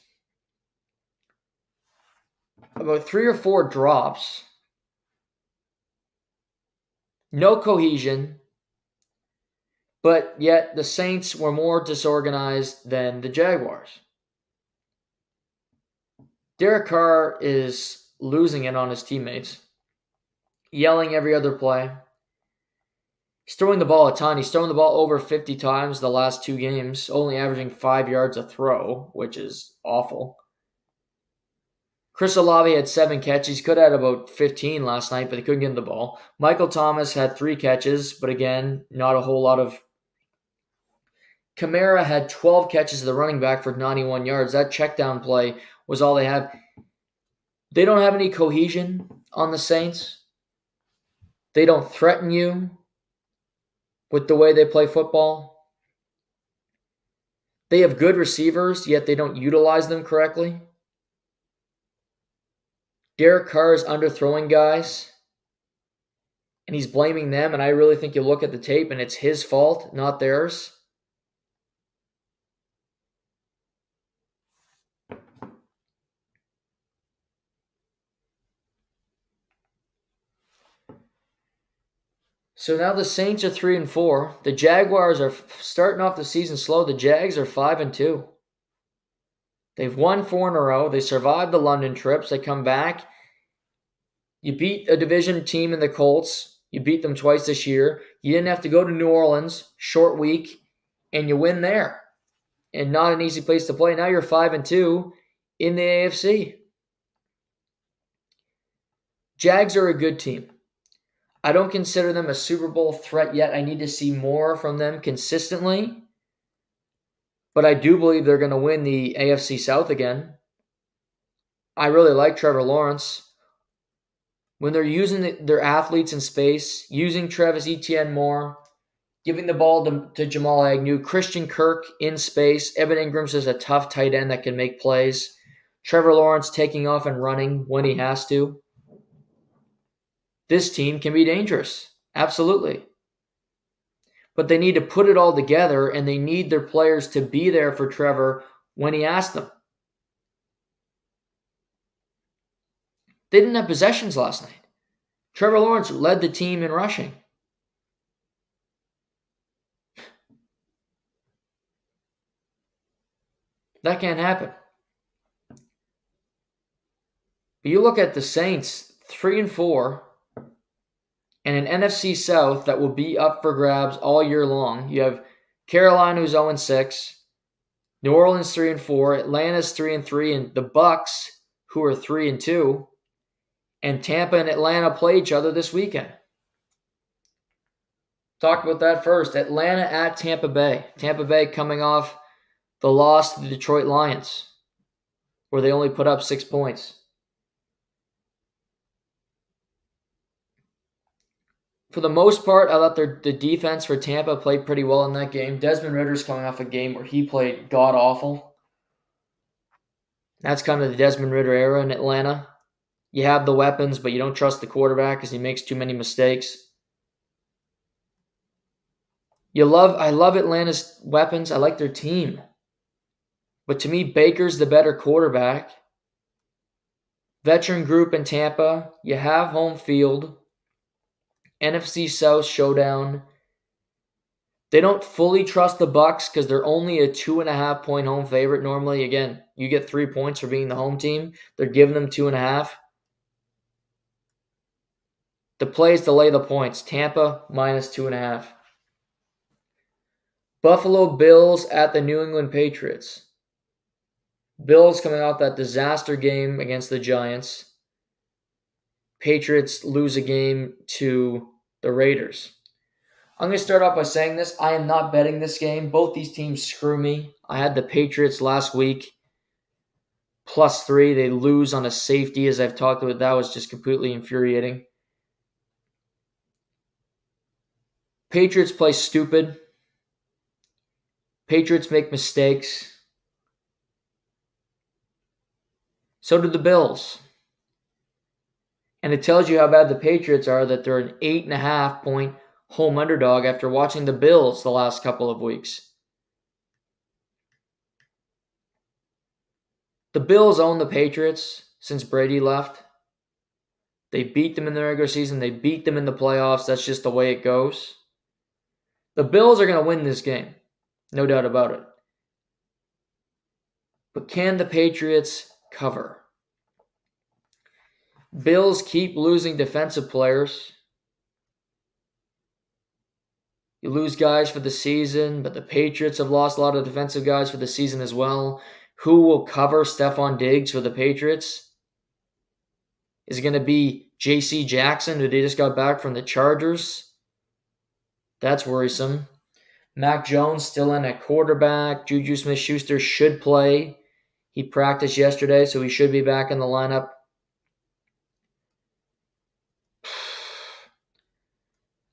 about 3 or 4 drops, no cohesion, but yet the Saints were more disorganized than the Jaguars. Derek Carr is losing it on his teammates, yelling every other play. He's throwing the ball a ton. He's thrown the ball over 50 times the last 2 games, only averaging 5 yards a throw, which is awful. Chris Olave had 7 catches. He could have had about 15 last night, but he couldn't get the ball. Michael Thomas had 3 catches, but again, not a whole lot of... Kamara had 12 catches as the running back for 91 yards. That check down play was all they have. They don't have any cohesion on the Saints. They don't threaten you with the way they play football. They have good receivers, yet they don't utilize them correctly. Derek Carr is underthrowing guys, and he's blaming them, and I really think you look at the tape, and it's his fault, not theirs. So now the Saints are 3-4. The Jaguars are starting off the season slow. The Jags are 5-2. They've won 4 in a row. They survived the London trips. They come back. You beat a division team in the Colts. You beat them twice this year. You didn't have to go to New Orleans, short week, and you win there. And not an easy place to play. Now you're 5-2 in the AFC. Jags are a good team. I don't consider them a Super Bowl threat yet. I need to see more from them consistently. But I do believe they're going to win the AFC South again. I really like Trevor Lawrence. When they're using their athletes in space, using Travis Etienne more, giving the ball to Jamal Agnew, Christian Kirk in space, Evan Ingram's is a tough tight end that can make plays. Trevor Lawrence taking off and running when he has to. This team can be dangerous. Absolutely. But they need to put it all together, and they need their players to be there for Trevor when he asks them. They didn't have possessions last night. Trevor Lawrence led the team in rushing. That can't happen. But you look at the Saints, 3-4, and an NFC South that will be up for grabs all year long. You have Carolina, who's 0-6, New Orleans 3-4, Atlanta's 3-3, and the Bucks, who are 3-2, and Tampa and Atlanta play each other this weekend. Talk about that first. Atlanta at Tampa Bay. Tampa Bay coming off the loss to the Detroit Lions, where they only put up 6 points. For the most part, I thought the defense for Tampa played pretty well in that game. Desmond Ritter's coming off a game where he played god-awful. That's kind of the Desmond Ridder era in Atlanta. You have the weapons, but you don't trust the quarterback because he makes too many mistakes. I love Atlanta's weapons. I like their team. But to me, Baker's the better quarterback. Veteran group in Tampa. You have home field. NFC South showdown. They don't fully trust the Bucks because they're only a 2.5 point home favorite normally. Again, you get 3 points for being the home team. They're giving them 2.5. The play is to lay the points. Tampa minus 2.5. Buffalo Bills at the New England Patriots. Bills coming off that disaster game against the Giants. Patriots lose a game to the Raiders. I'm going to start off by saying this. I am not betting this game. Both these teams screw me. I had the Patriots last week. +3. They lose on a safety, as I've talked about. That was just completely infuriating. Patriots play stupid. Patriots make mistakes. So do the Bills. And it tells you how bad the Patriots are that they're an 8.5 point home underdog after watching the Bills the last couple of weeks. The Bills own the Patriots since Brady left. They beat them in the regular season. They beat them in the playoffs. That's just the way it goes. The Bills are going to win this game. No doubt about it. But can the Patriots cover? Bills keep losing defensive players. You lose guys for the season, but the Patriots have lost a lot of defensive guys for the season as well. Who will cover Stephon Diggs for the Patriots? Is it going to be J.C. Jackson, who they just got back from the Chargers? That's worrisome. Mac Jones still in at quarterback. Juju Smith-Schuster should play. He practiced yesterday, so he should be back in the lineup.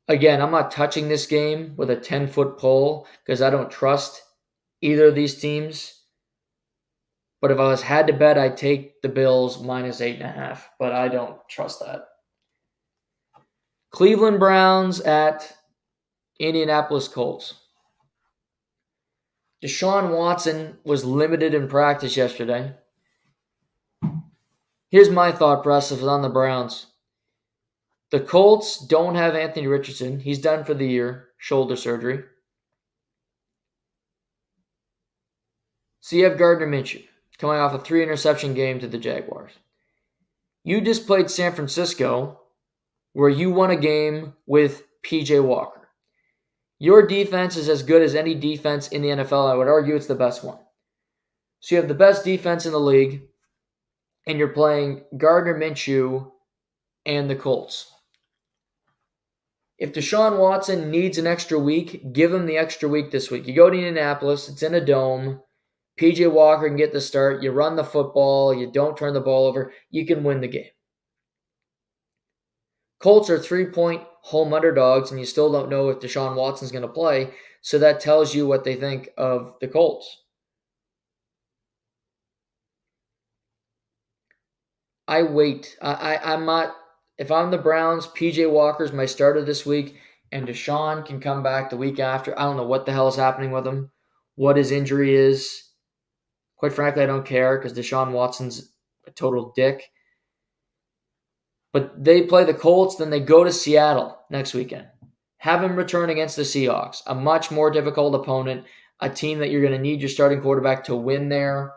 Again, I'm not touching this game with a 10-foot pole because I don't trust either of these teams. But if I had to bet, I'd take the Bills minus 8.5. But I don't trust that. Cleveland Browns at Indianapolis Colts. Deshaun Watson was limited in practice yesterday. Here's my thought process on the Browns. The Colts don't have Anthony Richardson. He's done for the year, shoulder surgery. So you have Gardner Minshew coming off a 3-interception game to the Jaguars. You just played San Francisco where you won a game with P.J. Walker. Your defense is as good as any defense in the NFL. I would argue it's the best one. So you have the best defense in the league, and you're playing Gardner Minshew and the Colts. If Deshaun Watson needs an extra week, give him the extra week this week. You go to Indianapolis, it's in a dome. P.J. Walker can get the start. You run the football. You don't turn the ball over. You can win the game. Colts are 3-point home underdogs, and you still don't know if Deshaun Watson's going to play, so that tells you what they think of the Colts. I wait. I'm not. If I'm the Browns, PJ Walker's my starter this week, and Deshaun can come back the week after. I don't know what the hell is happening with him, what his injury is. Quite frankly, I don't care because Deshaun Watson's a total dick. But they play the Colts, then they go to Seattle next weekend. Have him return against the Seahawks, a much more difficult opponent, a team that you're going to need your starting quarterback to win there.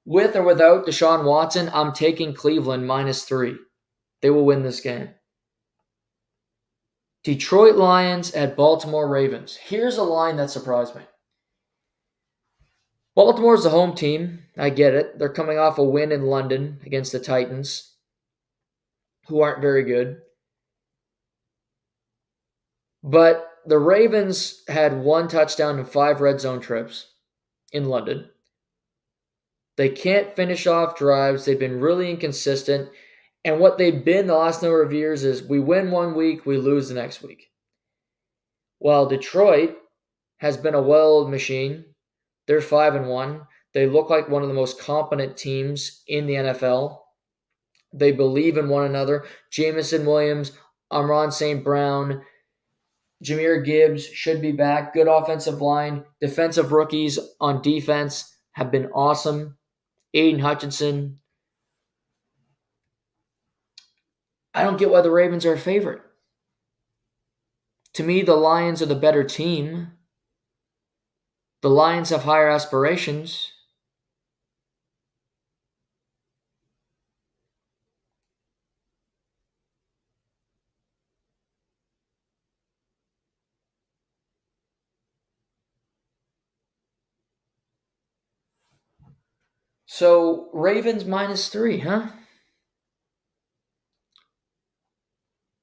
With or without Deshaun Watson, I'm taking Cleveland -3. They will win this game. Detroit Lions at Baltimore Ravens. Here's a line that surprised me. Baltimore's the home team. I get it. They're coming off a win in London against the Titans, who aren't very good. But the Ravens had 1 touchdown and 5 red zone trips in London. They can't finish off drives. They've been really inconsistent. And what they've been the last number of years is we win one week, we lose the next week. While Detroit has been a well-oiled machine. They're 5-1. They look like one of the most competent teams in the NFL. They believe in one another. Jamison Williams, Amon St. Brown, Jahmyr Gibbs should be back. Good offensive line. Defensive rookies on defense have been awesome. Aiden Hutchinson. I don't get why the Ravens are a favorite. To me, the Lions are the better team. The Lions have higher aspirations. So, Ravens -3, huh?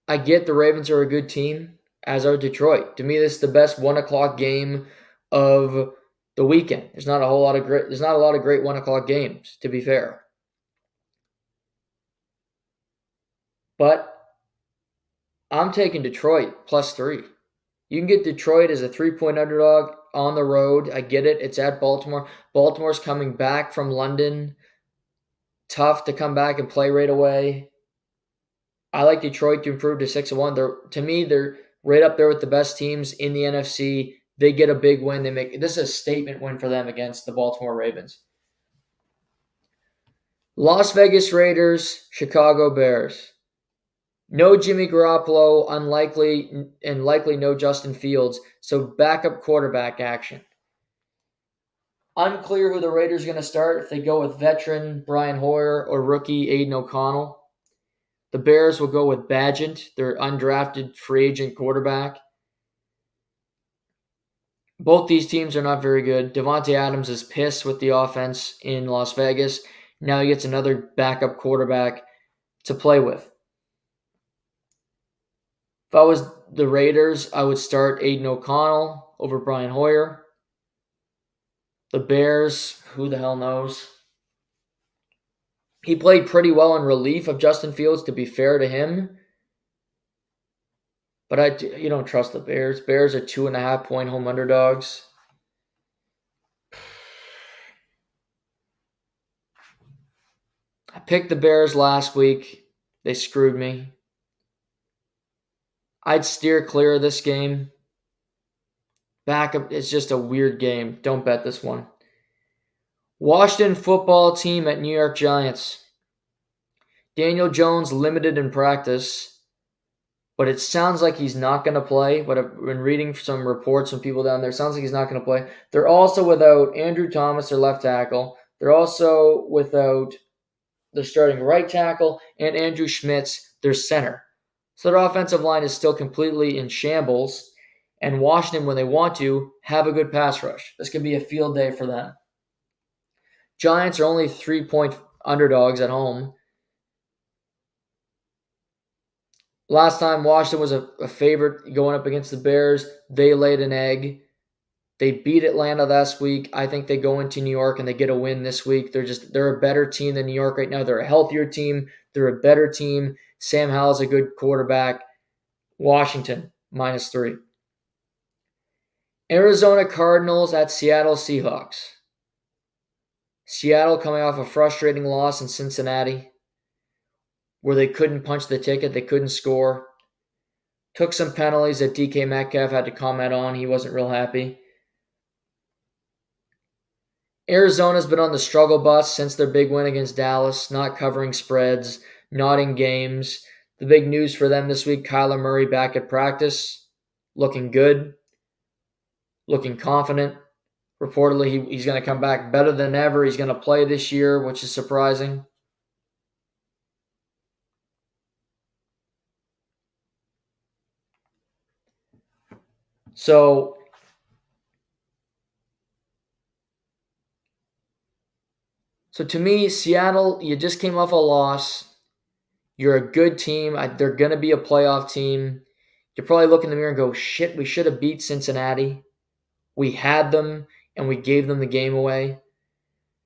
I get the Ravens are a good team, as are Detroit. To me, this is the best 1 o'clock game of the weekend. There's not a lot of great 1 o'clock games, to be fair. But I'm taking Detroit +3. You can get Detroit as a 3-point underdog on the road. I get it. It's at Baltimore. Baltimore's coming back from London. Tough to come back and play right away. I like Detroit to improve to 6-1. To me, they're right up there with the best teams in the NFC. They get a big win. This is a statement win for them against the Baltimore Ravens. Las Vegas Raiders, Chicago Bears. No Jimmy Garoppolo, likely no Justin Fields, so backup quarterback action. Unclear who the Raiders are going to start, if they go with veteran Brian Hoyer or rookie Aiden O'Connell. The Bears will go with Badgett, their undrafted free agent quarterback. Both these teams are not very good. Devontae Adams is pissed with the offense in Las Vegas. Now he gets another backup quarterback to play with. If I was the Raiders, I would start Aiden O'Connell over Brian Hoyer. The Bears, who the hell knows? He played pretty well in relief of Justin Fields, to be fair to him. But you don't trust the Bears. Bears are 2.5-point home underdogs. I picked the Bears last week. They screwed me. I'd steer clear of this game. Backup, it's just a weird game. Don't bet this one. Washington football team at New York Giants. Daniel Jones limited in practice, but it sounds like he's not going to play. But I've been reading some reports from people down there. It sounds like he's not going to play. They're also without Andrew Thomas, their left tackle. They're also without their starting right tackle and Andrew Schmitz, their center. So their offensive line is still completely in shambles. And Washington, when they want to, have a good pass rush. This could be a field day for them. Giants are only 3-point underdogs at home. Last time Washington was a favorite going up against the Bears, they laid an egg. They beat Atlanta last week. I think they go into New York and they get a win this week. They're a better team than New York right now. They're a healthier team. They're a better team. Sam Howell's a good quarterback. Washington, -3. Arizona Cardinals at Seattle Seahawks. Seattle coming off a frustrating loss in Cincinnati where they couldn't punch the ticket, they couldn't score. Took some penalties that DK Metcalf had to comment on. He wasn't real happy. Arizona's been on the struggle bus since their big win against Dallas, not covering spreads, not in games. The big news for them this week, Kyler Murray back at practice, looking good, looking confident. Reportedly, he's going to come back better than ever. He's going to play this year, which is surprising. So to me, Seattle, you just came off a loss. You're a good team. They're going to be a playoff team. You probably look in the mirror and go, shit, we should have beat Cincinnati. We had them, and we gave them the game away.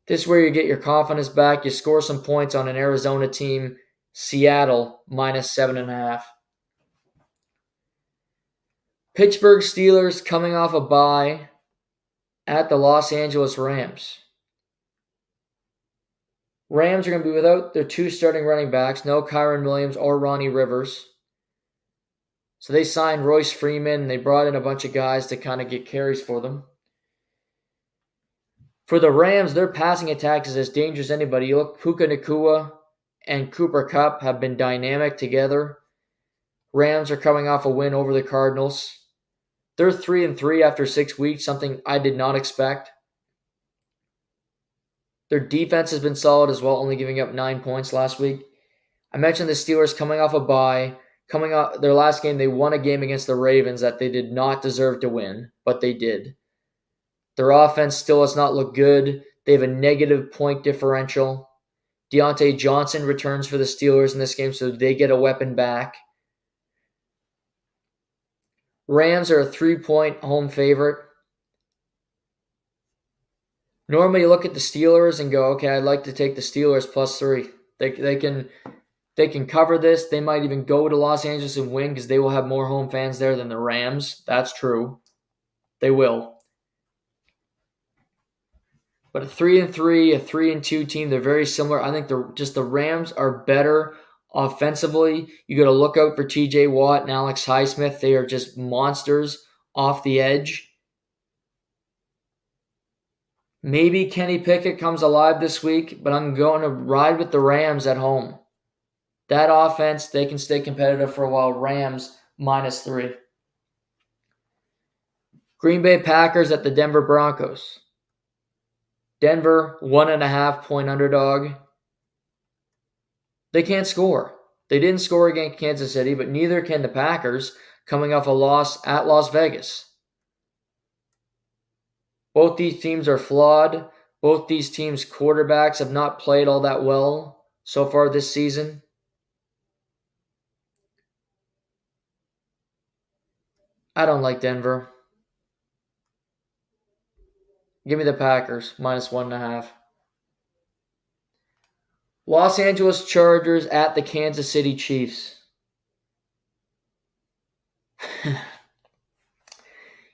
This is where you get your confidence back. You score some points on an Arizona team. Seattle, -7.5. Pittsburgh Steelers coming off a bye at the Los Angeles Rams. Rams are going to be without their two starting running backs, no Kyron Williams or Ronnie Rivers. So they signed Royce Freeman, and they brought in a bunch of guys to kind of get carries for them. For the Rams, their passing attack is as dangerous as anybody. You look, Puka Nacua and Cooper Kupp have been dynamic together. Rams are coming off a win over the Cardinals. They're 3-3 after 6 weeks, something I did not expect. Their defense has been solid as well, only giving up 9 points last week. I mentioned the Steelers coming off a bye. Coming off their last game, they won a game against the Ravens that they did not deserve to win, but they did. Their offense still does not look good. They have a negative point differential. Deontay Johnson returns for the Steelers in this game, so they get a weapon back. Rams are a 3-point home favorite. Normally you look at the Steelers and go, okay, I'd like to take the Steelers +3. They can cover this. They might even go to Los Angeles and win because they will have more home fans there than the Rams. That's true. They will. But a 3-3, a 3-2 team, they're very similar. I think the Rams are better offensively. You got to look out for TJ Watt and Alex Highsmith. They are just monsters off the edge. Maybe Kenny Pickett comes alive this week, but I'm going to ride with the Rams at home. That offense, they can stay competitive for a while. Rams, -3. Green Bay Packers at the Denver Broncos. Denver, 1.5-point underdog. They can't score. They didn't score against Kansas City, but neither can the Packers, coming off a loss at Las Vegas. Both these teams are flawed. Both these teams' quarterbacks have not played all that well so far this season. I don't like Denver. Give me the Packers, -1.5. Los Angeles Chargers at the Kansas City Chiefs.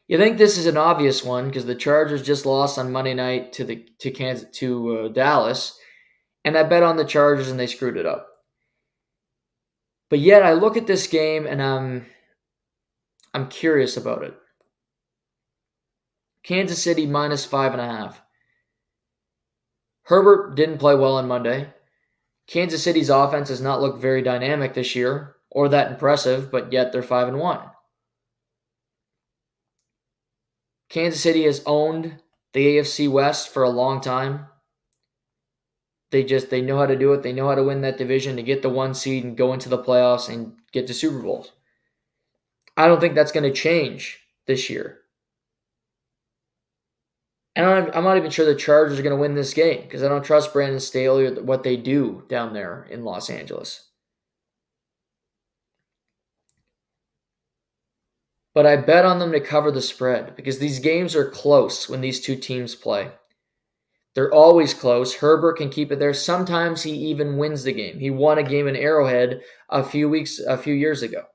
You think this is an obvious one because the Chargers just lost on Monday night to Dallas, and I bet on the Chargers and they screwed it up. But yet I look at this game and I'm curious about it. Kansas City -5.5. Herbert didn't play well on Monday. Kansas City's offense has not looked very dynamic this year or that impressive, but yet they're 5-1. Kansas City has owned the AFC West for a long time. They know how to do it. They know how to win that division to get the 1 seed and go into the playoffs and get to Super Bowls. I don't think that's going to change this year. And I'm not even sure the Chargers are going to win this game because I don't trust Brandon Staley or what they do down there in Los Angeles. But I bet on them to cover the spread because these games are close when these two teams play. They're always close. Herbert can keep it there. Sometimes he even wins the game. He won a game in Arrowhead a few years ago.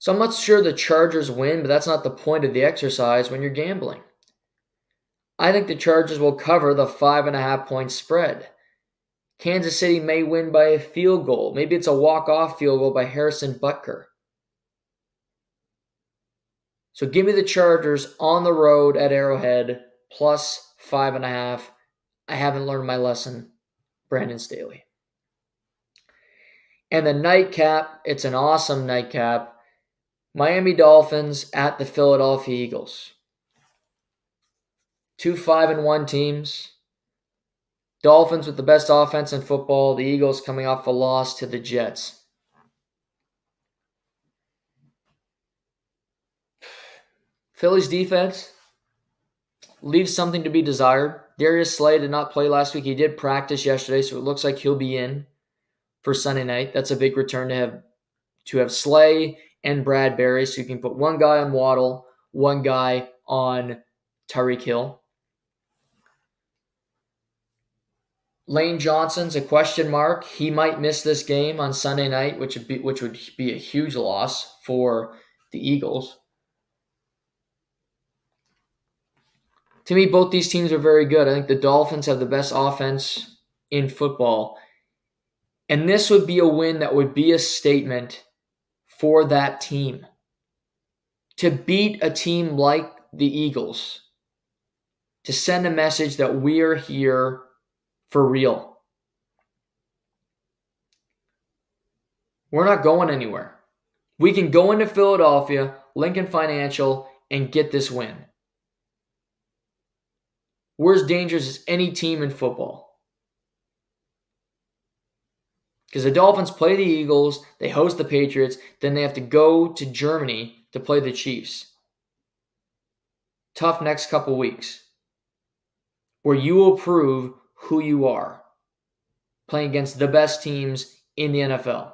So I'm not sure the Chargers win, but that's not the point of the exercise when you're gambling. I think the Chargers will cover the 5.5-point spread. Kansas City may win by a field goal. Maybe it's a walk-off field goal by Harrison Butker. So give me the Chargers on the road at Arrowhead plus 5.5. I haven't learned my lesson. Brandon Staley. And the nightcap, it's an awesome nightcap. Miami Dolphins at the Philadelphia Eagles. 2 5-1 teams. Dolphins with the best offense in football. The Eagles coming off a loss to the Jets. Philly's defense leaves something to be desired. Darius Slay did not play last week. He did practice yesterday, so it looks like he'll be in for Sunday night. That's a big return to have Slay and Bradbury, so you can put one guy on Waddle, one guy on Tyreek Hill. Lane Johnson's a question mark. He might miss this game on Sunday night, which would be a huge loss for the Eagles. To me, both these teams are very good. I think the Dolphins have the best offense in football. And this would be a win that would be a statement for that team. To beat a team like the Eagles, to send a message that we are here for real. We're not going anywhere. We can go into Philadelphia, Lincoln Financial, and get this win. We're as dangerous as any team in football. Because the Dolphins play the Eagles, they host the Patriots, then they have to go to Germany to play the Chiefs. Tough next couple weeks. Where you will prove who you are. Playing against the best teams in the NFL.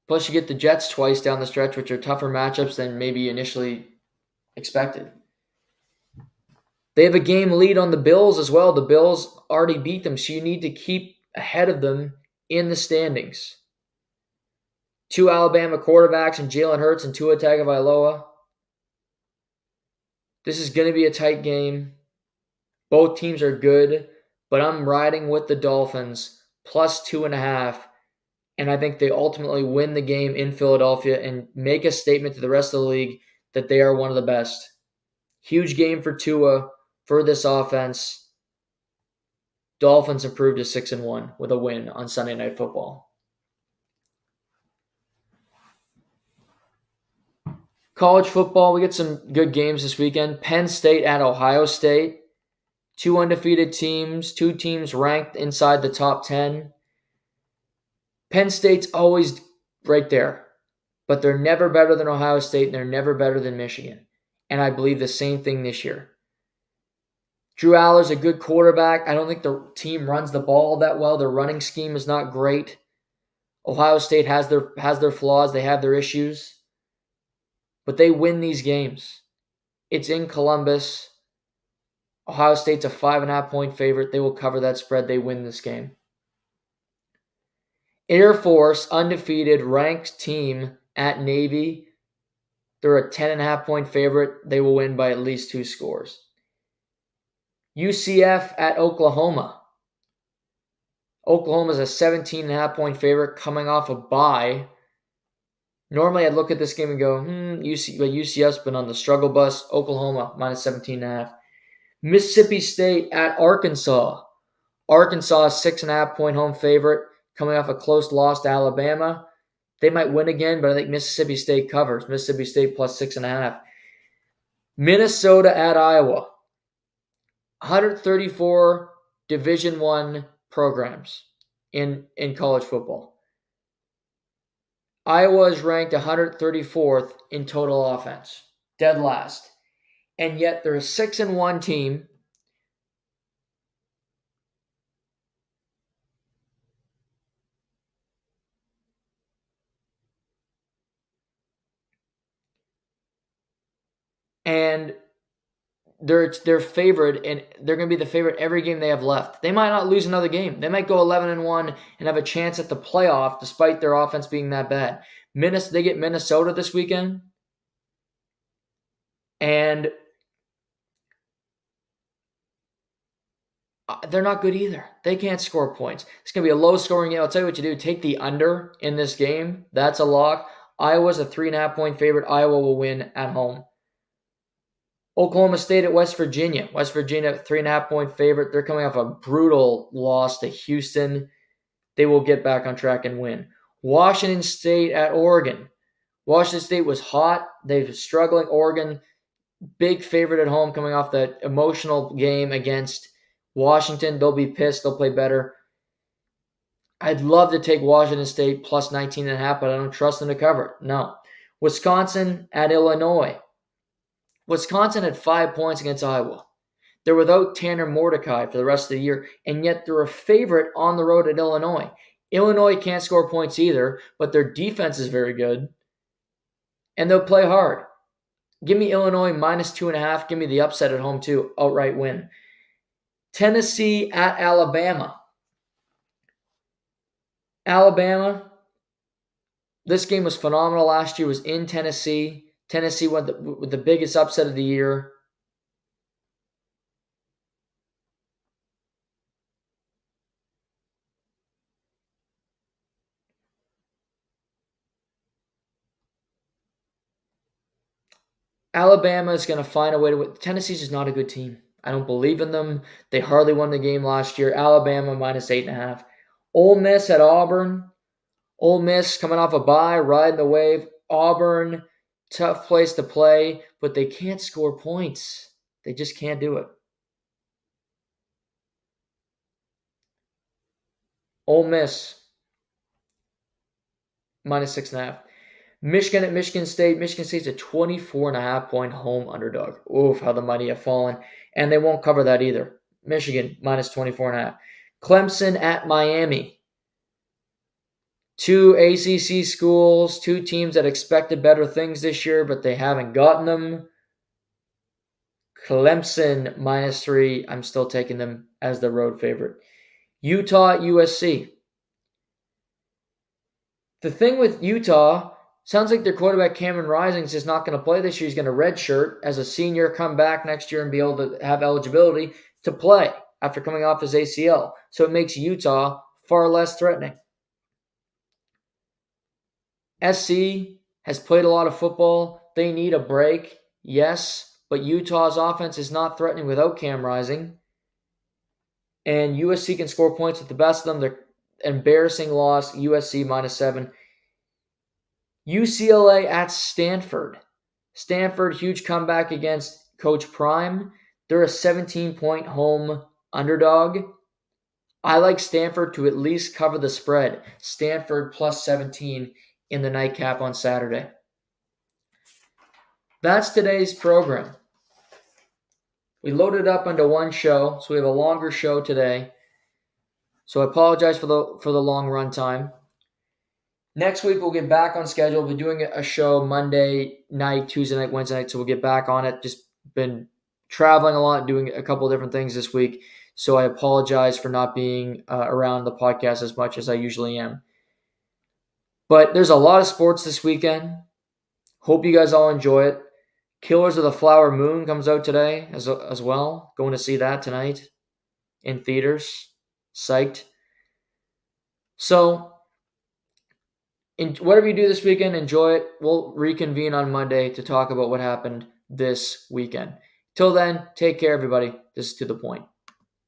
Plus you get the Jets twice down the stretch, which are tougher matchups than maybe initially expected. They have a game lead on the Bills as well. The Bills already beat them, so you need to keep ahead of them in the standings. 2 Alabama quarterbacks and Jalen Hurts and Tua Tagovailoa. This is going to be a tight game. Both teams are good, but I'm riding with the Dolphins plus 2.5, and I think they ultimately win the game in Philadelphia and make a statement to the rest of the league that they are one of the best. Huge game for Tua, for this offense. Dolphins improved to 6-1 with a win on Sunday Night Football. College football, we get some good games this weekend. Penn State at Ohio State. 2 undefeated teams, 2 teams ranked inside the top 10. Penn State's always right there, but they're never better than Ohio State and they're never better than Michigan. And I believe the same thing this year. Drew Aller's a good quarterback. I don't think the team runs the ball that well. Their running scheme is not great. Ohio State has their flaws. They have their issues. But they win these games. It's in Columbus. Ohio State's a 5.5-point favorite. They will cover that spread. They win this game. Air Force, undefeated, ranked team at Navy. They're a 10.5-point favorite. They will win by at least 2 scores. UCF at Oklahoma. Oklahoma's a 17.5-point favorite coming off a bye. Normally I'd look at this game and go, UCF's been on the struggle bus. Oklahoma, minus 17.5. Mississippi State at Arkansas. Arkansas, 6.5-point home favorite, coming off a close loss to Alabama. They might win again, but I think Mississippi State covers. Mississippi State plus 6.5. Minnesota at Iowa. 134 Division I programs in college football. Iowa is ranked 134th in total offense. Dead last. And yet they're a 6-1 team. And they're favored, and they're going to be the favorite every game they have left. They might not lose another game. They might go 11-1 and have a chance at the playoff despite their offense being that bad. They get Minnesota this weekend. And they're not good either. They can't score points. It's going to be a low-scoring game. I'll tell you what you do. Take the under in this game. That's a lock. Iowa's a 3.5-point favorite. Iowa will win at home. Oklahoma State at West Virginia. West Virginia, 3.5-point favorite. They're coming off a brutal loss to Houston. They will get back on track and win. Washington State at Oregon. Washington State was hot. They're struggling. Oregon, big favorite at home, coming off that emotional game against Washington. They'll be pissed. They'll play better. I'd love to take Washington State plus 19.5, but I don't trust them to cover it. No. Wisconsin at Illinois. Wisconsin had 5 points against Iowa. They're without Tanner Mordecai for the rest of the year, and yet they're a favorite on the road at Illinois. Illinois can't score points either, but their defense is very good, and they'll play hard. Give me Illinois minus 2.5. Give me the upset at home too. Outright win. Tennessee at Alabama. Alabama, this game was phenomenal last year. It was in Tennessee. Tennessee went with the biggest upset of the year. Alabama is going to find a way to win. Tennessee's just not a good team. I don't believe in them. They hardly won the game last year. Alabama minus 8.5. Ole Miss at Auburn. Ole Miss coming off a bye, riding the wave. Auburn, tough place to play, but they can't score points. They just can't do it. Ole Miss minus 6.5. Michigan at Michigan State. Michigan State's a 24.5-point home underdog. Oof, how the mighty have fallen. And they won't cover that either. Michigan minus 24.5. Clemson at Miami. Two ACC schools, two teams that expected better things this year, but they haven't gotten them. Clemson minus 3. I'm still taking them as the road favorite. Utah at USC. The thing with Utah, sounds like their quarterback Cameron Rising is just not going to play this year. He's going to redshirt as a senior, come back next year and be able to have eligibility to play after coming off his ACL. So it makes Utah far less threatening. SC has played a lot of football. They need a break, yes, but Utah's offense is not threatening without Cam Rising. And USC can score points with the best of them. They're embarrassing loss, USC minus 7. UCLA at Stanford. Stanford, huge comeback against Coach Prime. They're a 17-point home underdog. I like Stanford to at least cover the spread. Stanford plus 17 in the nightcap on Saturday. That's today's program. We loaded up into one show, so we have a longer show today. So I apologize for the long run time. Next week, we'll get back on schedule. We'll be doing a show Monday night, Tuesday night, Wednesday night, so we'll get back on it. Just been traveling a lot, doing a couple of different things this week, so I apologize for not being around the podcast as much as I usually am. But there's a lot of sports this weekend. Hope you guys all enjoy it. Killers of the Flower Moon comes out today as well. Going to see that tonight in theaters. Psyched. So, whatever you do this weekend, enjoy it. We'll reconvene on Monday to talk about what happened this weekend. Till then, take care, everybody. This is To The Point.